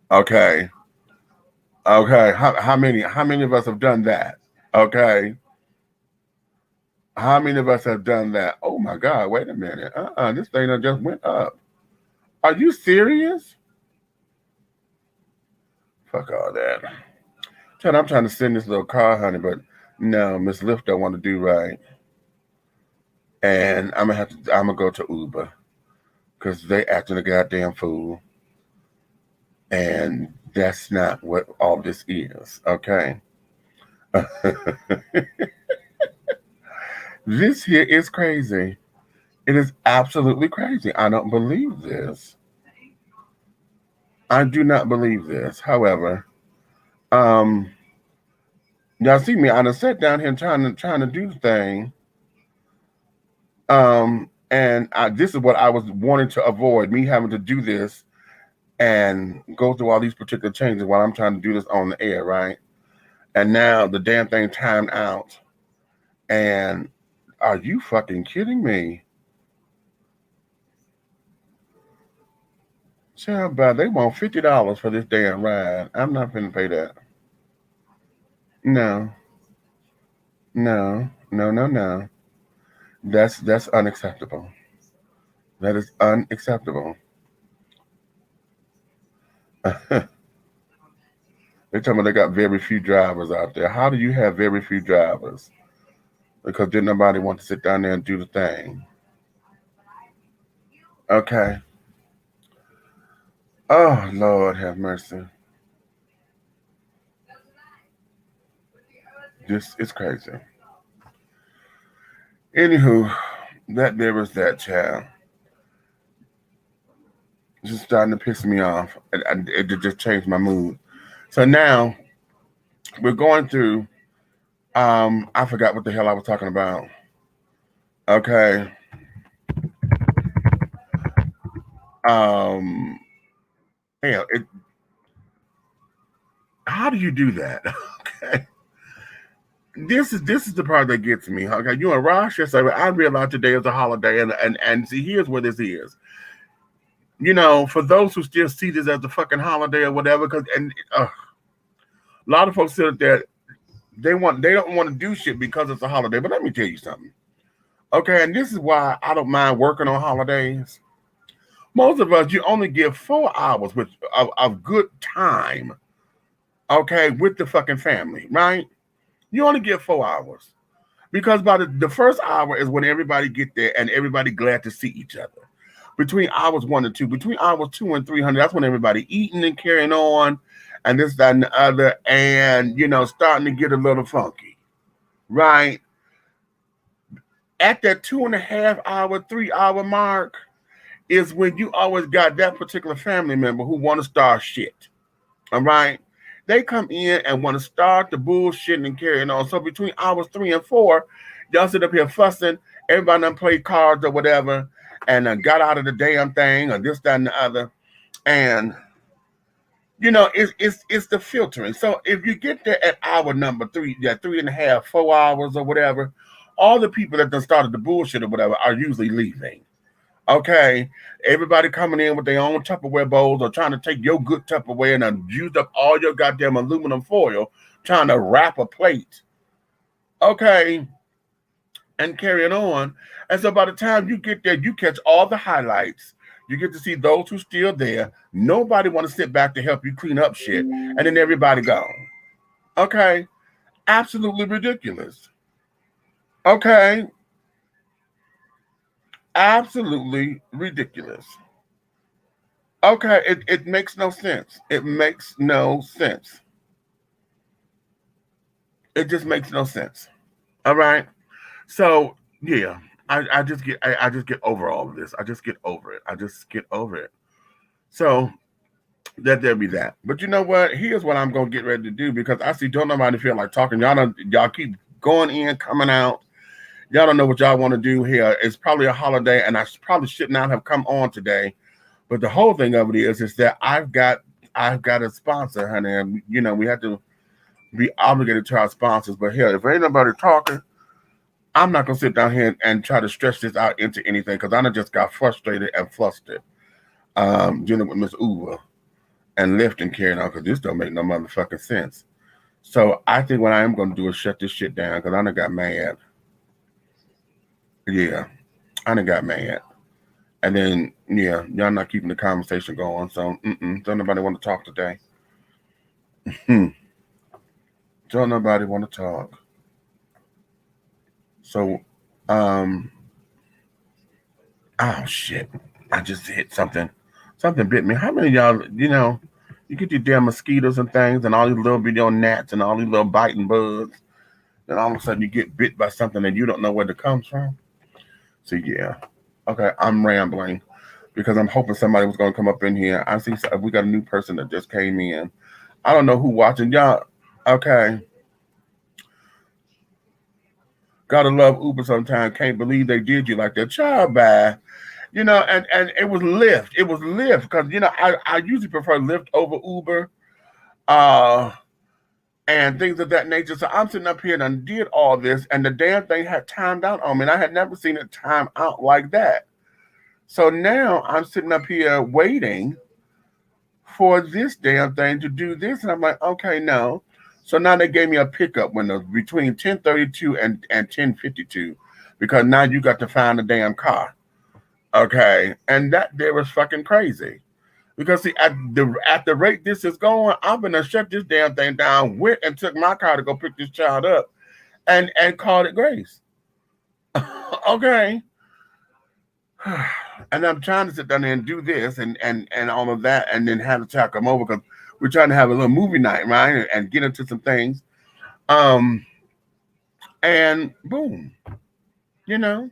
[SPEAKER 3] Okay. How many of us have done that? Okay. How many of us have done that? Oh my God, wait a minute. This thing just went up. Are you serious? Fuck all that. I'm trying to send this little car, honey, but no, Miss Lyft don't want to do right. And I'm gonna go to Uber because they acting a goddamn fool. And That's not what all this is, okay? This here is crazy. It is absolutely crazy. I don't believe this. I do not believe this. However, um, y'all see me. I done sat down here trying to do the thing. This is what I was wanting to avoid, me having to do this and go through all these particular changes while I'm trying to do this on the air, right? And now the damn thing timed out. And are you fucking kidding me? Child, but they want $50 for this damn ride. I'm not finna pay that. No, no. That's unacceptable. That is unacceptable. They tell me they got very few drivers out there. How do you have very few drivers? Because didn't nobody want to sit down there and do the thing. Okay. Oh, Lord have mercy. This is crazy. Anywho, that there was that, child. It's just starting to piss me off. It just changed my mood. So now we're going through. I forgot what the hell I was talking about. Okay. Hell, how do you do that? Okay. This is the part that gets me. Okay, you and Rosh yesterday. I realized today is a holiday, and see, here's where this is. You know, for those who still see this as a fucking holiday or whatever, because a lot of folks sit there, they don't want to do shit because it's a holiday. But let me tell you something. Okay, and this is why I don't mind working on holidays. Most of us, you only give 4 hours of good time, okay, with the fucking family, right? You only get 4 hours. Because by the first hour is when everybody get there and everybody glad to see each other. Between hours 1 and 2, between hours 2 and 300, that's when everybody eating and carrying on, and this, that, and the other, and, you know, starting to get a little funky, right? At that 2.5 hour, 3 hour mark is when you always got that particular family member who want to start shit, all right? They come in and want to start the bullshit and carrying on. So between hours 3 and 4, y'all sit up here fussing. Everybody done played cards or whatever, and got out of the damn thing or this, that, and the other. And you know, it's the filtering. So if you get there at hour number 3, that 3.5, 4 hours or whatever, all the people that done started the bullshit or whatever are usually leaving. Okay, everybody coming in with their own Tupperware bowls or trying to take your good Tupperware and used up all your goddamn aluminum foil trying to wrap a plate. Okay, and carrying on. And so by the time you get there, you catch all the highlights. You get to see those who's still there. Nobody want to sit back to help you clean up shit. And then everybody gone. Okay, absolutely ridiculous. Okay. Absolutely ridiculous. Okay, it makes no sense. It makes no sense. It just makes no sense. All right. So yeah, I just get over all of this. I just get over it. So there be that. But you know what? Here's what I'm gonna get ready to do because I see don't nobody feel like talking. Y'all keep going in, coming out. Y'all don't know what y'all want to do here. It's probably a holiday, and I probably should not have come on today. But the whole thing of it is that I've got a sponsor, honey. And, you know, we have to be obligated to our sponsors. But hell, if ain't nobody talking, I'm not gonna sit down here and try to stretch this out into anything because I just got frustrated and flustered dealing with Miss Uber and lifting carrying on because this don't make no motherfucking sense. So I think what I am gonna do is shut this shit down because I done got mad. Yeah, I done got mad. And then, yeah, y'all not keeping the conversation going. So, don't nobody want to talk today. Don't nobody want to talk. So, oh, shit. I just hit something. Something bit me. How many of y'all, You get these damn mosquitoes and things, and all these little video gnats, and all these little biting bugs, and all of a sudden you get bit by something and you don't know where it comes from. So yeah, okay, I'm rambling because I'm hoping somebody was going to come up in here. I see we got a new person that just came in. I don't know who watching y'all. Okay. Gotta love Uber sometimes. Can't believe they did you like that. Child by, you know, and it was Lyft. It was Lyft because, you know, I usually prefer Lyft over Uber and things of that nature. So I'm sitting up here and I did all this and the damn thing had timed out on me. And I had never seen it time out like that. So now I'm sitting up here waiting for this damn thing to do this. And I'm like, okay, no. So now they gave me a pickup window between 10:32 and 10:52 because now you got to find a damn car. Okay. And that there was fucking crazy. Because see, at the rate this is going, I'm gonna shut this damn thing down, went and took my car to go pick this child up and called it grace. Okay. And I'm trying to sit down there and do this and all of that and then have the child come over because we're trying to have a little movie night, right? And get into some things. And boom, you know.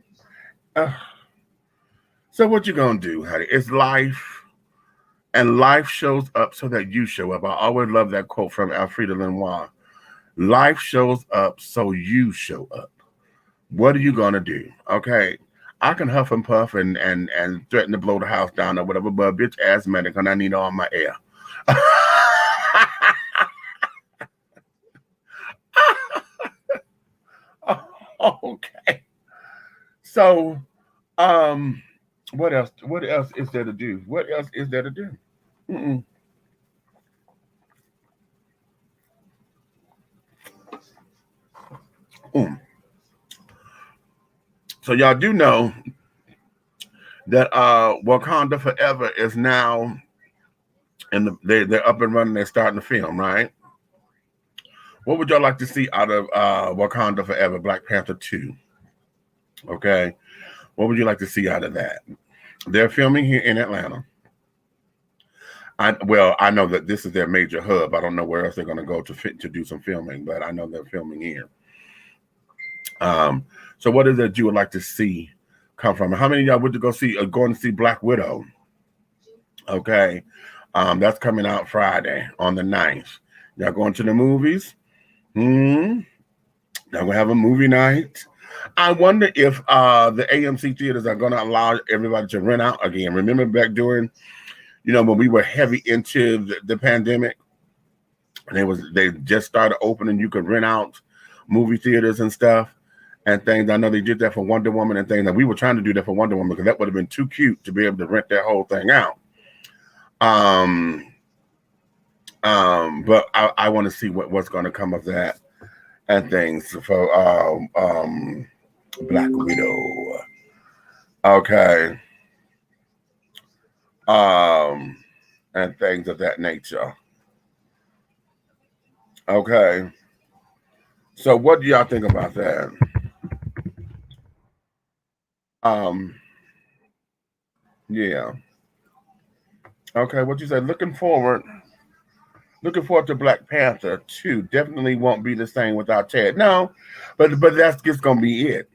[SPEAKER 3] So what you gonna do, honey? It's life, and life shows up so that you show up. I always love that quote from Alfreda Lenoir. Life shows up so you show up. What are you gonna do? Okay. I can huff and puff and threaten to blow the house down or whatever, but bitch ass medic, and I need all my air. Okay. So, what else? What else is there to do? What else is there to do? So y'all do know that Wakanda Forever is now they're up and running. They're starting to film, right? What would y'all like to see out of Wakanda Forever, Black Panther 2? Okay. What would you like to see out of that? They're filming here in Atlanta. I know that this is their major hub. I don't know where else they're going to go to do some filming, but I know they're filming here. So what is it you would like to see come from? How many of y'all would going to see Black Widow? Okay. That's coming out Friday on the 9th. Y'all going to the movies? Y'all gonna have a movie night? I wonder if the AMC theaters are gonna allow everybody to rent out again. Remember back during, you know, when we were heavy into the pandemic, and they just started opening, you could rent out movie theaters and stuff and things. I know they did that for Wonder Woman and things, and we were trying to do that for Wonder Woman because that would have been too cute to be able to rent that whole thing out. But I want to see what's going to come of that and things for Black Widow. Okay. And things of that nature. Okay. So what do y'all think about that? Yeah. Okay, what you said? Looking forward to Black Panther 2. Definitely won't be the same without Ted. No, but that's just gonna be it.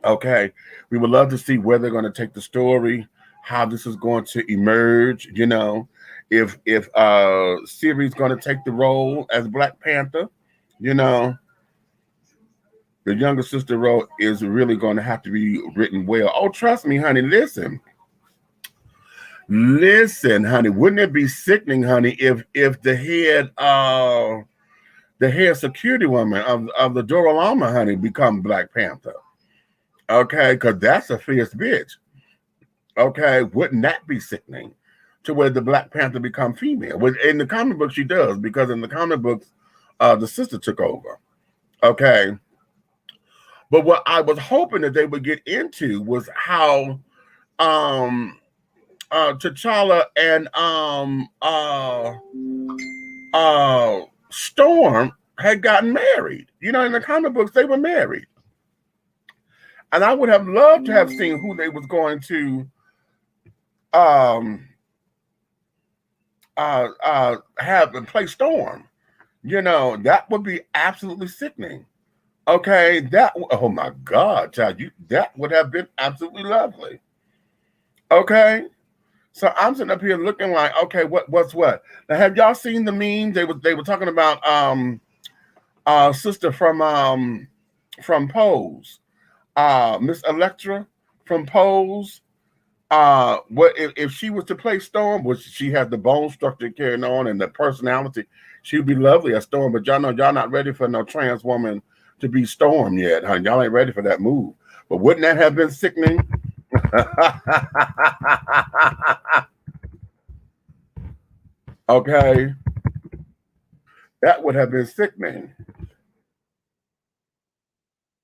[SPEAKER 3] Okay. We would love to see where they're gonna take the story, how this is going to emerge, you know, if Siri's gonna take the role as Black Panther, you know. The younger sister role is really gonna have to be written well. Oh, trust me, honey, listen, honey, wouldn't it be sickening, honey, if the head security woman of the Doralama, honey, become Black Panther? Okay, because that's a fierce bitch. Okay, wouldn't that be sickening? To where the Black Panther become female. In the comic book, she does, because in the comic books, the sister took over. Okay. But what I was hoping that they would get into was how T'Challa and Storm had gotten married. You know, in the comic books, they were married. And I would have loved to have seen who they was going to have play Storm. That would be absolutely sickening. Okay, oh my God, child, that would have been absolutely lovely. Okay, so I'm sitting up here looking like, okay, what's what? Now, have y'all seen the memes? They were talking about sister from Pose, Miss Electra from Pose. What if she was to play Storm? Which she had the bone structure carrying on and the personality, she would be lovely as Storm. But y'all know y'all not ready for no trans woman to be Storm yet, honey. Y'all ain't ready for that move. But wouldn't that have been sickening? Okay, that would have been sickening.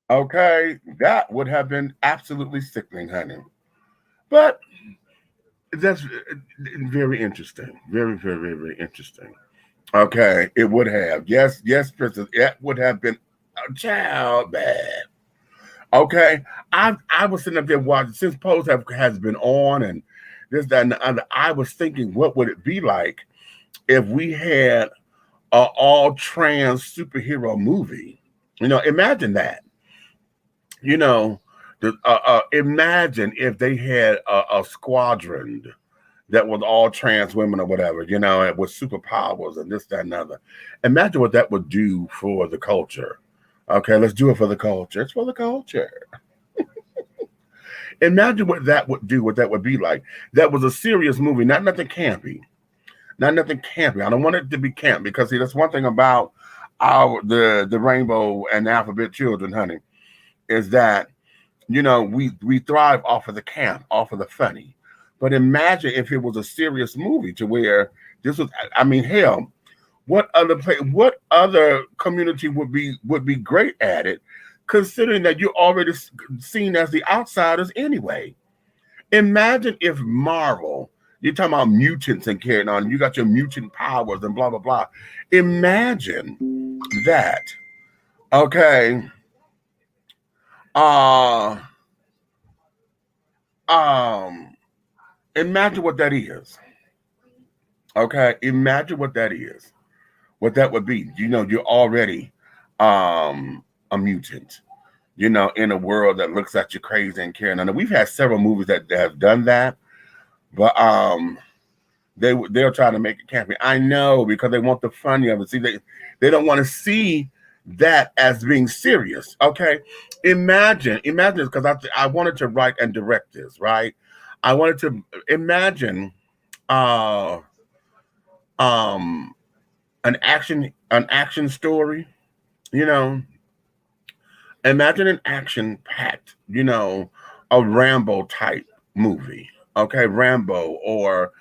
[SPEAKER 3] Okay, that would have been absolutely sickening, honey. But that's very interesting. Very, very, very, very interesting. Okay, it would have. Yes, Princess. It would have been a child bad. Okay, I was sitting up there watching since Pose has been on and this, that, and the other. I was thinking, what would it be like if we had an all trans superhero movie? Imagine that. Imagine if they had a squadron that was all trans women or whatever, with superpowers and this, that, and other. Imagine what that would do for the culture. Okay, let's do it for the culture. It's for the culture. Imagine what that would do, what that would be like. That was a serious movie, not nothing campy. Not nothing campy. I don't want it to be camp because, see, that's one thing about the rainbow and the alphabet children, honey, is that, we thrive off of the camp, off of the funny. But imagine if it was a serious movie to where this was, hell, what other community would be great at it, considering that you're already seen as the outsiders anyway. Imagine if Marvel, you're talking about mutants and carrying on, you got your mutant powers and blah, blah, blah. Imagine that. Okay. Imagine what that is. Okay, imagine what that is. What that would be. You're already a mutant. In a world that looks at you crazy and carrying on. We've had several movies that have done that, but they're trying to make it campy. I know, because they want the funny of it. See, they don't want to see that as being serious. Okay, imagine this, because I wanted to write and direct this, right? I wanted to imagine an action story. Imagine an action-packed, a Rambo type movie. Okay, Rambo or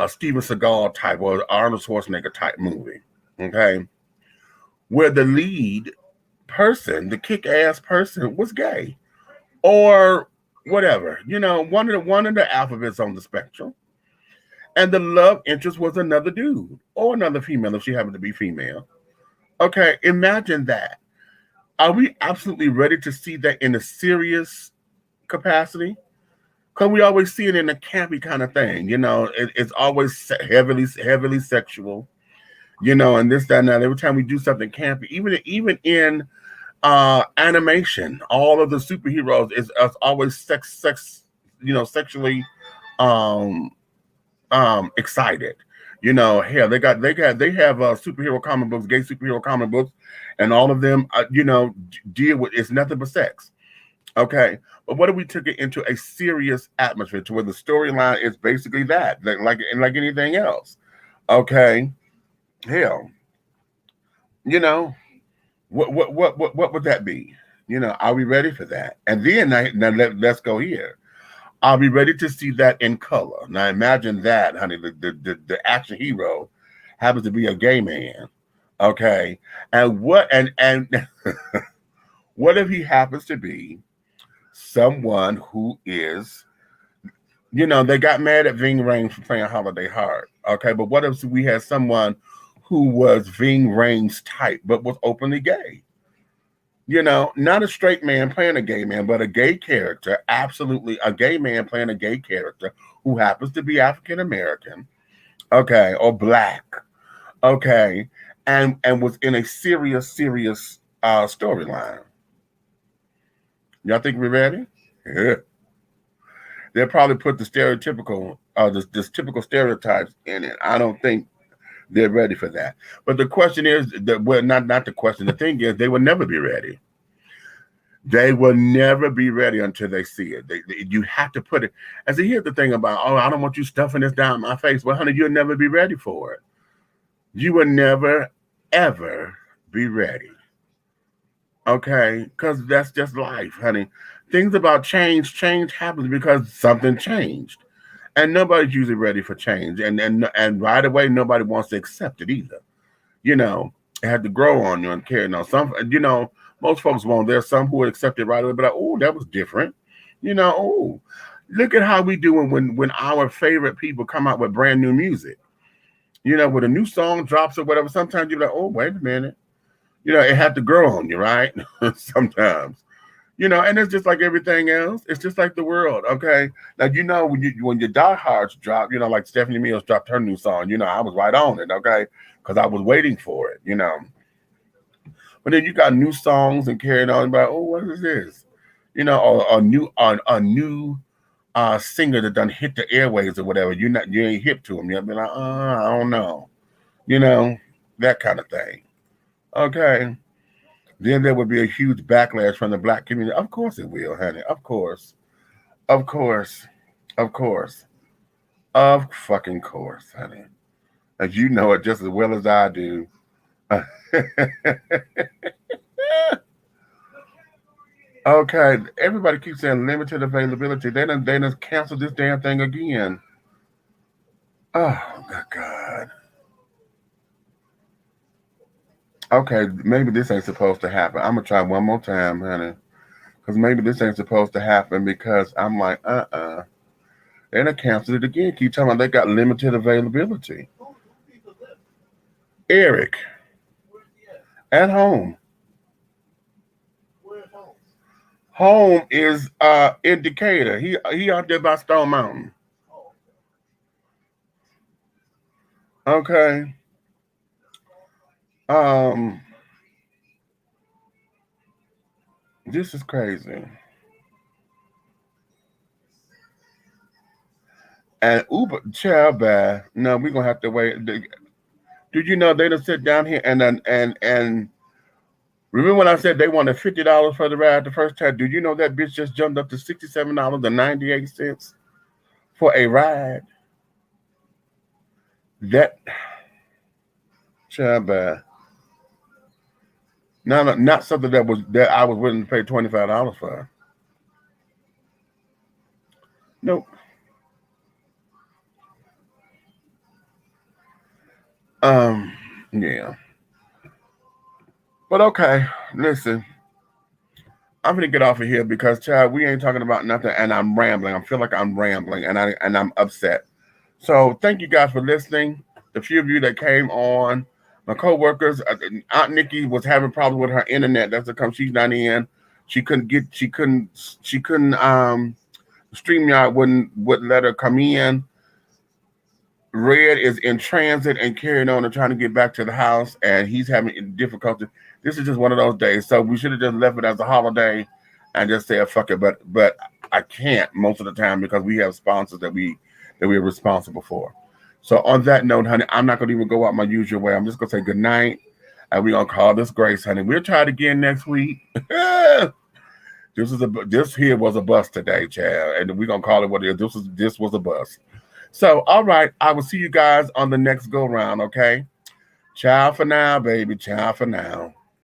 [SPEAKER 3] Steven Seagal type or Arnold Schwarzenegger type movie. Okay, where the lead person, the kick-ass person, was gay or whatever. One of the alphabets on the spectrum, and the love interest was another dude or another female if she happened to be female. Okay, imagine that. Are we absolutely ready to see that in a serious capacity? Because we always see it in a campy kind of thing. It's always heavily sexual. And this, that, and that. Every time we do something campy, even in animation, all of the superheroes is always sexually excited. Hell, they have superhero comic books, gay superhero comic books, and all of them, deal with, it's nothing but sex. Okay, but what if we took it into a serious atmosphere to where the storyline is basically that, like anything else? Okay, hell, what would that be? Are we ready for that? And then now let's go here. I'll be ready to see that in color. Now imagine that, honey. The action hero happens to be a gay man. Okay. And what what if he happens to be someone who is, they got mad at Ving Rhames for playing Holiday Heart. Okay, but what if we had someone who was Ving Rhames type, but was openly gay? Not a straight man playing a gay man, but a gay character, absolutely a gay man playing a gay character who happens to be African American. okay, or black, okay, and was in a serious storyline. Y'all think we're ready? Yeah. They'll probably put the stereotypical, this typical stereotypes in it. I don't think they're ready for that. But the question is, well, not the question. The thing is, they will never be ready. They will never be ready until they see it. You have to put it. And see, here's the thing about, oh, I don't want you stuffing this down my face. Well, honey, you'll never be ready for it. You will never, ever be ready. Okay? Because that's just life, honey. Things about change happens because something changed. And nobody's usually ready for change. And right away, nobody wants to accept it either. You know, it had to grow on you and carry on. Some, you know, most folks won't. There's some who would accept it right away, but like, oh, that was different. You know, oh, look at how we do when our favorite people come out with brand new music. You know, when a new song drops or whatever, sometimes you're like, oh, wait a minute. You know, it had to grow on you, right? Sometimes. You know, and it's just like everything else. It's just like the world, okay? Now, you know, when your diehards drop, you know, like Stephanie Mills dropped her new song, you know, I was right on it, okay? Because I was waiting for it, you know. But then you got new songs and carrying on about, oh, what is this? You know, or a new singer that done hit the airwaves or whatever. You ain't hip to them. You'll be like, I don't know. You know, that kind of thing. Okay. Then there would be a huge backlash from the black community. Of course it will, honey. Of course. Of course. Of course. Of fucking course, honey. As you know it just as well as I do. Okay, everybody keeps saying limited availability. They done canceled this damn thing again. Oh, my God. Okay, maybe this ain't supposed to happen. I'm going to try one more time, honey. Because maybe this ain't supposed to happen because I'm like, They done canceled it again. Keep telling me they got limited availability. Eric. At home.
[SPEAKER 1] Where's home?
[SPEAKER 3] Home is in Decatur. He out there by Stone Mountain. Okay. This is crazy. And Uber child bad. No, we're gonna have to wait. Did you know they done sit down here and remember when I said they wanted $50 for the ride the first time? Do you know that bitch just jumped up to $67.98 for a ride? That child bad. No, not something that I was willing to pay $25 for. Nope. Yeah. But okay, listen. I'm gonna get off of here because, child, we ain't talking about nothing, and I'm rambling. I feel like I'm rambling, and I'm upset. So thank you guys for listening. The few of you that came on, my coworkers, Aunt Nikki was having problems with her internet. That's how come she's not in. She couldn't StreamYard wouldn't let her come in. Red is in transit and carrying on and trying to get back to the house, and he's having difficulty. This is just one of those days. So we should have just left it as a holiday and just said fuck it. But I can't most of the time because we have sponsors that we're responsible for. So on that note, honey, I'm not gonna even go out my usual way. I'm just gonna say good night, and we're gonna call this grace, honey. We'll try it again next week. This here was a bust today, child, and we're gonna call it what it is. This was a bust. So, all right, I will see you guys on the next go round, okay? Ciao for now, baby. Ciao for now.